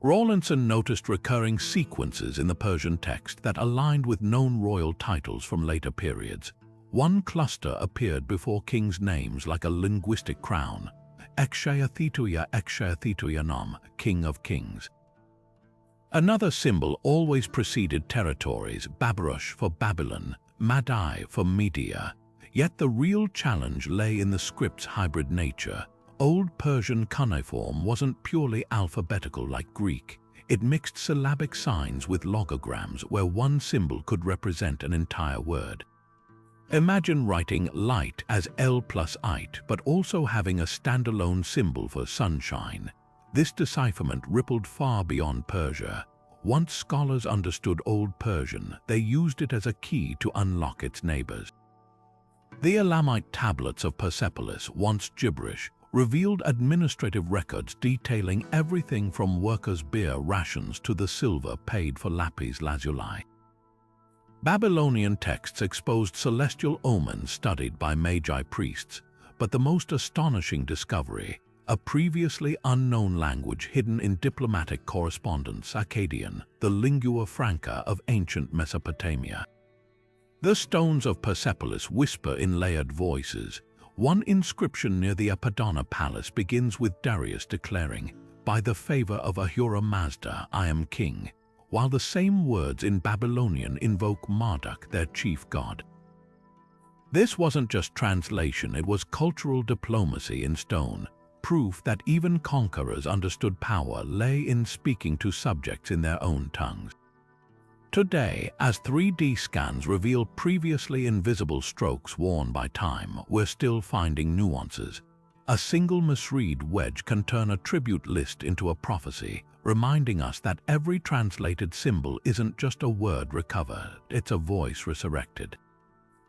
Rawlinson noticed recurring sequences in the Persian text that aligned with known royal titles from later periods. One cluster appeared before kings' names like a linguistic crown: Ekshayatituya King of Kings. Another symbol always preceded territories: Babarush for Babylon, Madai for Media. Yet the real challenge lay in the script's hybrid nature. Old Persian cuneiform wasn't purely alphabetical like Greek. It mixed syllabic signs with logograms where one symbol could represent an entire word. Imagine writing light as L plus ite, but also having a standalone symbol for sunshine. This decipherment rippled far beyond Persia. Once scholars understood Old Persian, they used it as a key to unlock its neighbors. The Elamite tablets of Persepolis, once gibberish, revealed administrative records detailing everything from workers' beer rations to the silver paid for lapis lazuli. Babylonian texts exposed celestial omens studied by Magi priests, but the most astonishing discovery, a previously unknown language hidden in diplomatic correspondence, Akkadian, the lingua franca of ancient Mesopotamia. The stones of Persepolis whisper in layered voices. One inscription near the Apadana Palace begins with Darius declaring, "By the favor of Ahura Mazda, I am king," while the same words in Babylonian invoke Marduk, their chief god. This wasn't just translation, it was cultural diplomacy in stone, proof that even conquerors understood power lay in speaking to subjects in their own tongues. Today, as 3D scans reveal previously invisible strokes worn by time, we're still finding nuances. A single misread wedge can turn a tribute list into a prophecy, reminding us that every translated symbol isn't just a word recovered, it's a voice resurrected.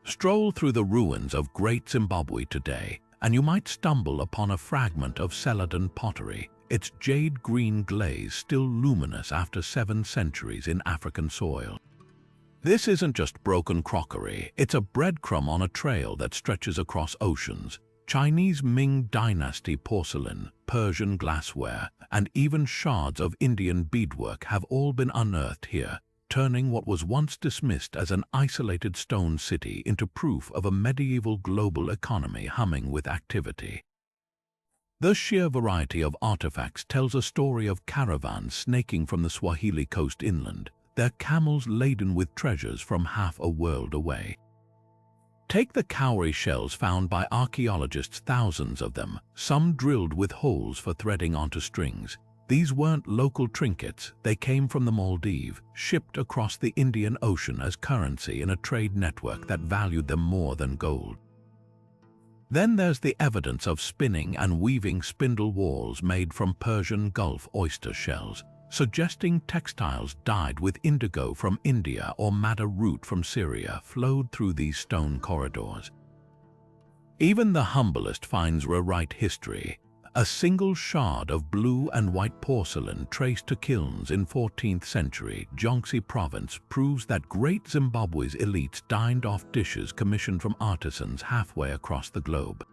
Stroll through the ruins of Great Zimbabwe today, and you might stumble upon a fragment of Celadon pottery, its jade-green glaze still luminous after 7 centuries in African soil. This isn't just broken crockery, it's a breadcrumb on a trail that stretches across oceans. Chinese Ming Dynasty porcelain, Persian glassware, and even shards of Indian beadwork have all been unearthed here, turning what was once dismissed as an isolated stone city into proof of a medieval global economy humming with activity. The sheer variety of artifacts tells a story of caravans snaking from the Swahili coast inland, their camels laden with treasures from half a world away. Take the cowrie shells found by archaeologists, thousands of them, some drilled with holes for threading onto strings. These weren't local trinkets, they came from the Maldives, shipped across the Indian Ocean as currency in a trade network that valued them more than gold. Then there's the evidence of spinning and weaving spindle whorls made from Persian Gulf oyster shells, suggesting textiles dyed with indigo from India or madder root from Syria flowed through these stone corridors. Even the humblest finds rewrite history. A single shard of blue and white porcelain traced to kilns in 14th century Jonxi province proves that Great Zimbabwe's elites dined off dishes commissioned from artisans halfway across the globe.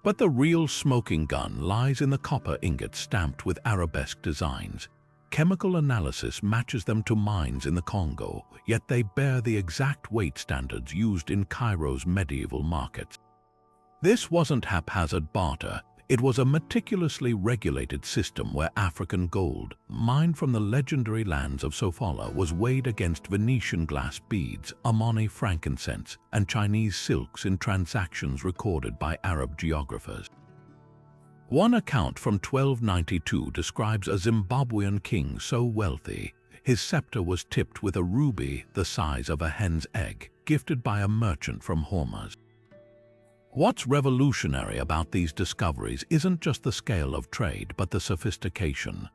But the real smoking gun lies in the copper ingots stamped with arabesque designs. Chemical analysis matches them to mines in the Congo, yet they bear the exact weight standards used in Cairo's medieval markets. This wasn't haphazard barter. It was a meticulously regulated system where African gold, mined from the legendary lands of Sofala, was weighed against Venetian glass beads, Omani frankincense, and Chinese silks in transactions recorded by Arab geographers. One account from 1292 describes a Zimbabwean king so wealthy, his scepter was tipped with a ruby the size of a hen's egg, gifted by a merchant from Hormuz. What's revolutionary about these discoveries isn't just the scale of trade, but the sophistication.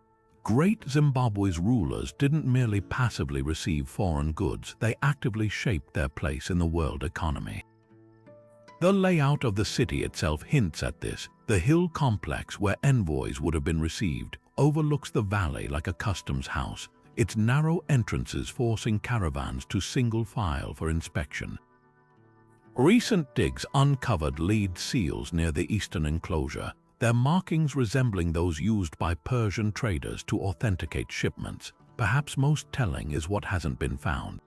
Great Zimbabwe's rulers didn't merely passively receive foreign goods, they actively shaped their place in the world economy. The layout of the city itself hints at this. The hill complex where envoys would have been received overlooks the valley like a customs house, its narrow entrances forcing caravans to single file for inspection. Recent digs uncovered lead seals near the eastern enclosure, their markings resembling those used by Persian traders to authenticate shipments. Perhaps most telling is what hasn't been found.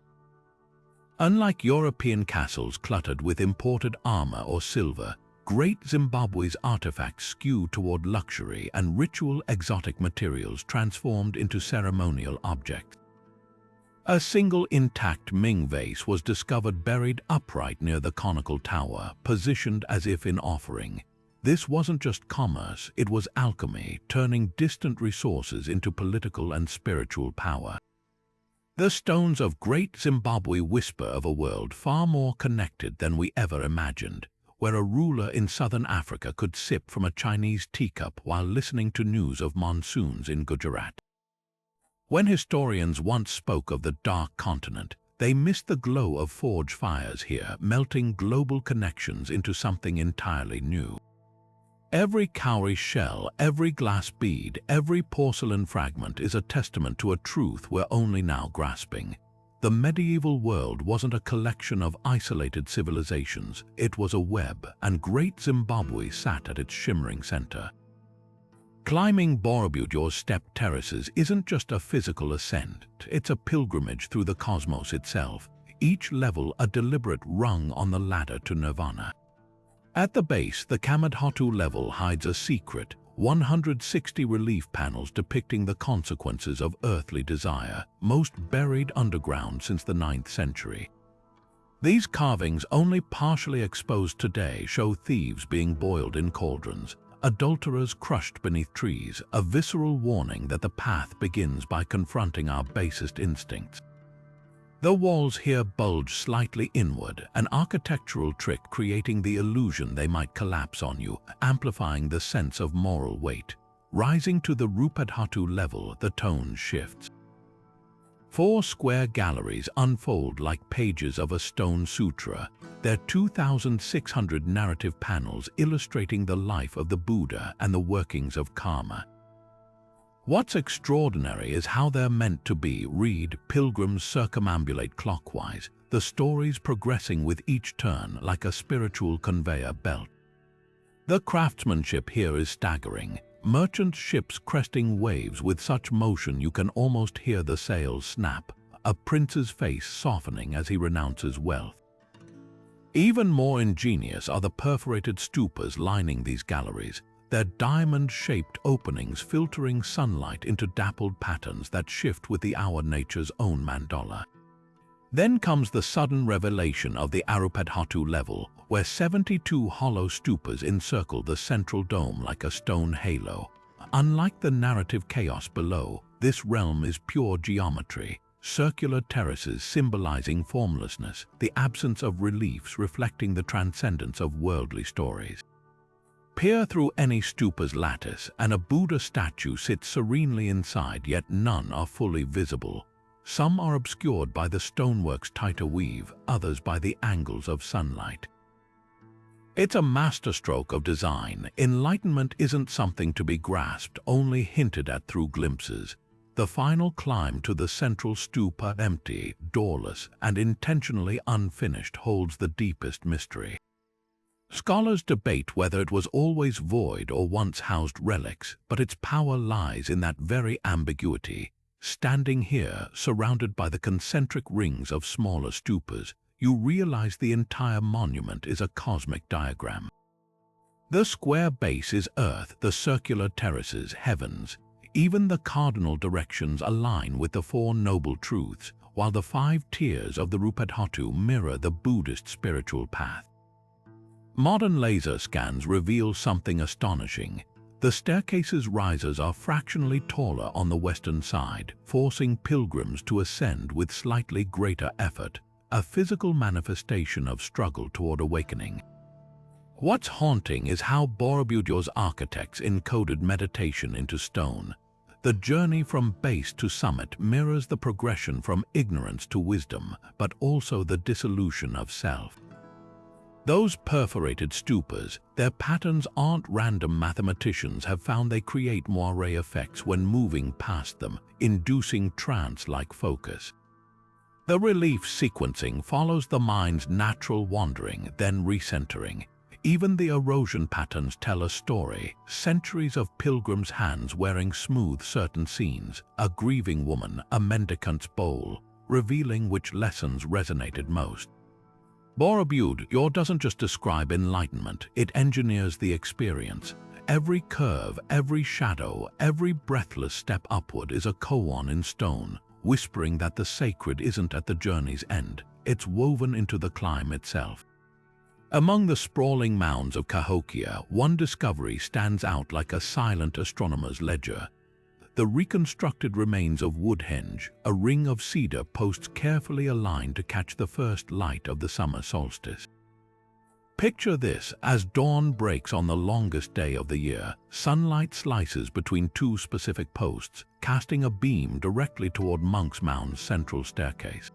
Unlike European castles cluttered with imported armor or silver, Great Zimbabwe's artifacts skew toward luxury and ritual exotic materials transformed into ceremonial objects. A single intact Ming vase was discovered buried upright near the conical tower, positioned as if in offering. This wasn't just commerce, it was alchemy, turning distant resources into political and spiritual power. The stones of Great Zimbabwe whisper of a world far more connected than we ever imagined, where a ruler in southern Africa could sip from a Chinese teacup while listening to news of monsoons in Gujarat. When historians once spoke of the Dark Continent, They miss the glow of forge fires here, melting global connections into something entirely new. Every cowrie shell, every glass bead, every porcelain fragment is a testament to a truth we're only now grasping. The medieval world wasn't a collection of isolated civilizations, it was a web, and Great Zimbabwe sat at its shimmering center. Climbing Borobudur's step terraces isn't just a physical ascent, it's a pilgrimage through the cosmos itself, each level a deliberate rung on the ladder to nirvana. At the base, the Kamadhatu level hides a secret, 160 relief panels depicting the consequences of earthly desire, most buried underground since the 9th century. These carvings, only partially exposed today, show thieves being boiled in cauldrons, adulterers crushed beneath trees, a visceral warning that the path begins by confronting our basest instincts. The walls here bulge slightly inward, an architectural trick creating the illusion they might collapse on you, amplifying the sense of moral weight. Rising to the Rupadhatu level, the tone shifts. 4 square galleries unfold like pages of a stone sutra, their 2,600 narrative panels illustrating the life of the Buddha and the workings of karma. What's extraordinary is how they're meant to be. Read, pilgrims circumambulate clockwise, the stories progressing with each turn like a spiritual conveyor belt. The craftsmanship here is staggering. Merchant ships cresting waves with such motion you can almost hear the sails snap, a prince's face softening as he renounces wealth. Even more ingenious are the perforated stupas lining these galleries, their diamond-shaped openings filtering sunlight into dappled patterns that shift with the hour nature's own mandala. Then comes the sudden revelation of the Arupadhatu level, where 72 hollow stupas encircle the central dome like a stone halo. Unlike the narrative chaos below, this realm is pure geometry, circular terraces symbolizing formlessness, the absence of reliefs reflecting the transcendence of worldly stories. Peer through any stupa's lattice, and a Buddha statue sits serenely inside, yet none are fully visible. Some are obscured by the stonework's tighter weave, others by the angles of sunlight. It's a masterstroke of design. Enlightenment isn't something to be grasped, only hinted at through glimpses. The final climb to the central stupa, empty, doorless, and intentionally unfinished, holds the deepest mystery. Scholars debate whether it was always void or once housed relics, but its power lies in that very ambiguity. Standing here, surrounded by the concentric rings of smaller stupas, you realize the entire monument is a cosmic diagram. The square base is earth, the circular terraces, heavens. Even the cardinal directions align with the 4 noble truths, while the 5 tiers of the Rupadhatu mirror the Buddhist spiritual path. Modern laser scans reveal something astonishing. The staircase's risers are fractionally taller on the western side, forcing pilgrims to ascend with slightly greater effort, a physical manifestation of struggle toward awakening. What's haunting is how Borobudur's architects encoded meditation into stone. The journey from base to summit mirrors the progression from ignorance to wisdom, but also the dissolution of self. Those perforated stupas, their patterns aren't random. Mathematicians have found they create moire effects when moving past them, inducing trance-like focus. The relief sequencing follows the mind's natural wandering, then recentering. Even the erosion patterns tell a story. Centuries of pilgrims' hands wearing smooth certain scenes, a grieving woman, a mendicant's bowl, revealing which lessons resonated most. Borobudur doesn't just describe enlightenment, it engineers the experience. Every curve, every shadow, every breathless step upward is a koan in stone, whispering that the sacred isn't at the journey's end, it's woven into the climb itself. Among the sprawling mounds of Cahokia, one discovery stands out like a silent astronomer's ledger. The reconstructed remains of Woodhenge, a ring of cedar posts carefully aligned to catch the first light of the summer solstice. Picture this: as dawn breaks on the longest day of the year, sunlight slices between 2 specific posts, casting a beam directly toward Monk's Mound's central staircase.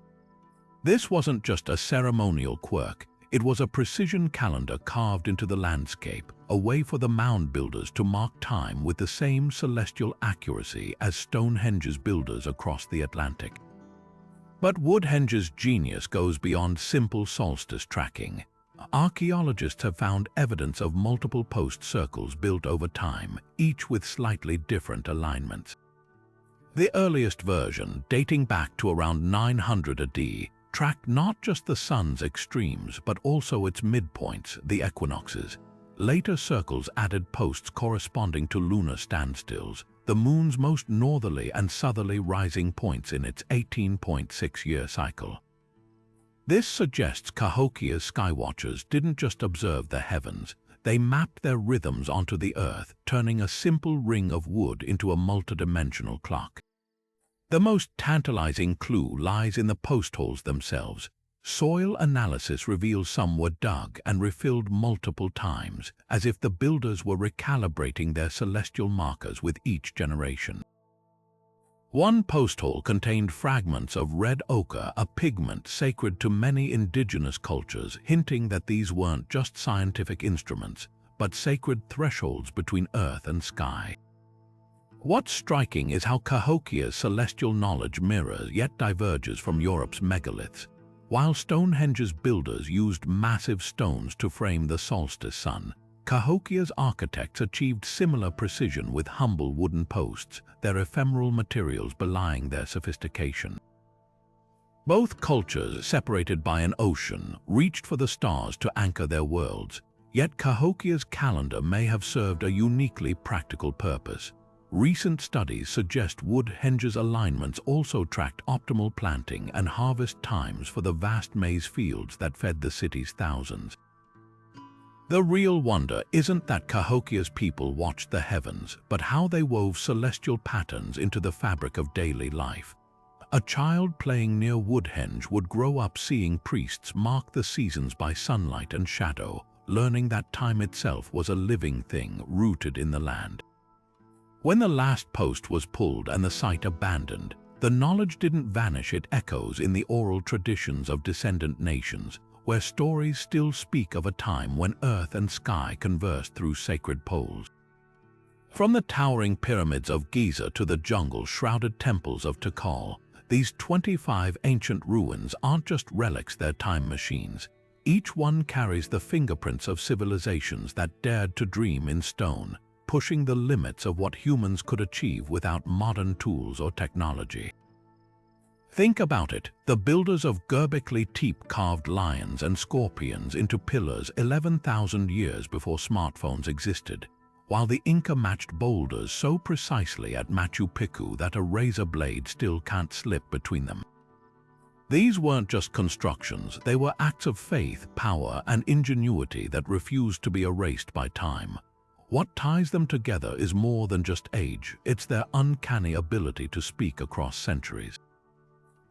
This wasn't just a ceremonial quirk, it was a precision calendar carved into the landscape, a way for the mound builders to mark time with the same celestial accuracy as Stonehenge's builders across the Atlantic. But Woodhenge's genius goes beyond simple solstice tracking. Archaeologists have found evidence of multiple post circles built over time, each with slightly different alignments. The earliest version, dating back to around 900 AD, tracked not just the sun's extremes but also its midpoints, the equinoxes. Later circles added posts corresponding to lunar standstills, the moon's most northerly and southerly rising points in its 18.6-year cycle. This suggests Cahokia's skywatchers didn't just observe the heavens, they mapped their rhythms onto the earth, turning a simple ring of wood into a multidimensional clock. The most tantalizing clue lies in the post holes themselves. Soil analysis reveals some were dug and refilled multiple times, as if the builders were recalibrating their celestial markers with each generation. One post hole contained fragments of red ochre, a pigment sacred to many indigenous cultures, hinting that these weren't just scientific instruments, but sacred thresholds between earth and sky. What's striking is how Cahokia's celestial knowledge mirrors yet diverges from Europe's megaliths. While Stonehenge's builders used massive stones to frame the solstice sun, Cahokia's architects achieved similar precision with humble wooden posts, their ephemeral materials belying their sophistication. Both cultures, separated by an ocean, reached for the stars to anchor their worlds, yet Cahokia's calendar may have served a uniquely practical purpose. Recent studies suggest Woodhenge's alignments also tracked optimal planting and harvest times for the vast maize fields that fed the city's thousands. The real wonder isn't that Cahokia's people watched the heavens, but how they wove celestial patterns into the fabric of daily life. A child playing near Woodhenge would grow up seeing priests mark the seasons by sunlight and shadow, learning that time itself was a living thing rooted in the land. When the last post was pulled and the site abandoned, the knowledge didn't vanish, it echoes in the oral traditions of descendant nations, where stories still speak of a time when earth and sky conversed through sacred poles. From the towering pyramids of Giza to the jungle-shrouded temples of Tikal, these 25 ancient ruins aren't just relics, they're time machines. Each one carries the fingerprints of civilizations that dared to dream in stone, pushing the limits of what humans could achieve without modern tools or technology. Think about it, the builders of Göbekli Tepe carved lions and scorpions into pillars 11,000 years before smartphones existed, while the Inca matched boulders so precisely at Machu Picchu that a razor blade still can't slip between them. These weren't just constructions, they were acts of faith, power, and ingenuity that refused to be erased by time. What ties them together is more than just age, it's their uncanny ability to speak across centuries.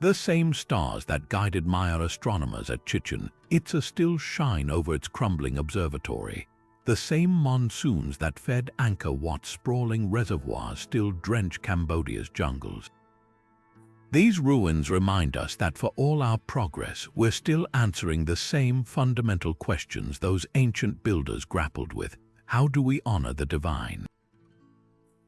The same stars that guided Maya astronomers at Chichen Itza still shine over its crumbling observatory. The same monsoons that fed Angkor Wat's sprawling reservoirs still drench Cambodia's jungles. These ruins remind us that for all our progress, we're still answering the same fundamental questions those ancient builders grappled with. How do we honor the divine?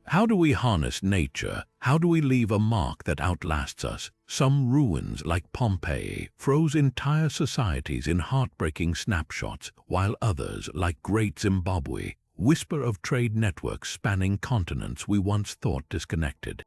How do we harness nature? How do we leave a mark that outlasts us? Some ruins, like Pompeii, froze entire societies in heartbreaking snapshots, while others, like Great Zimbabwe, whisper of trade networks spanning continents we once thought disconnected.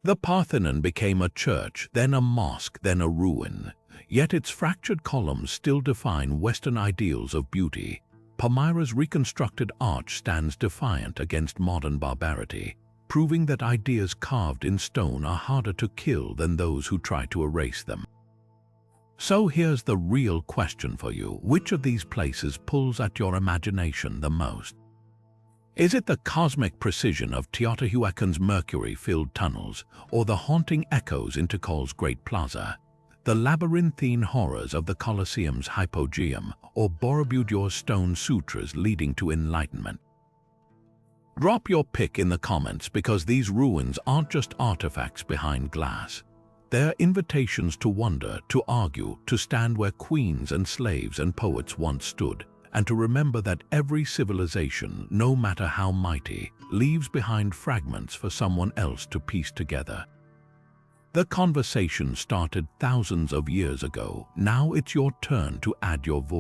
The Parthenon became a church, then a mosque, then a ruin. Yet its fractured columns still define Western ideals of beauty. Palmyra's reconstructed arch stands defiant against modern barbarity, proving that ideas carved in stone are harder to kill than those who try to erase them. So here's the real question for you. Which of these places pulls at your imagination the most? Is it the cosmic precision of Teotihuacan's mercury-filled tunnels, or the haunting echoes in Tikal's Great Plaza? The labyrinthine horrors of the Colosseum's hypogeum, or Borobudur's stone sutras leading to enlightenment? Drop your pick in the comments, because these ruins aren't just artifacts behind glass. They're invitations to wonder, to argue, to stand where queens and slaves and poets once stood, and to remember that every civilization, no matter how mighty, leaves behind fragments for someone else to piece together. The conversation started thousands of years ago. Now it's your turn to add your voice.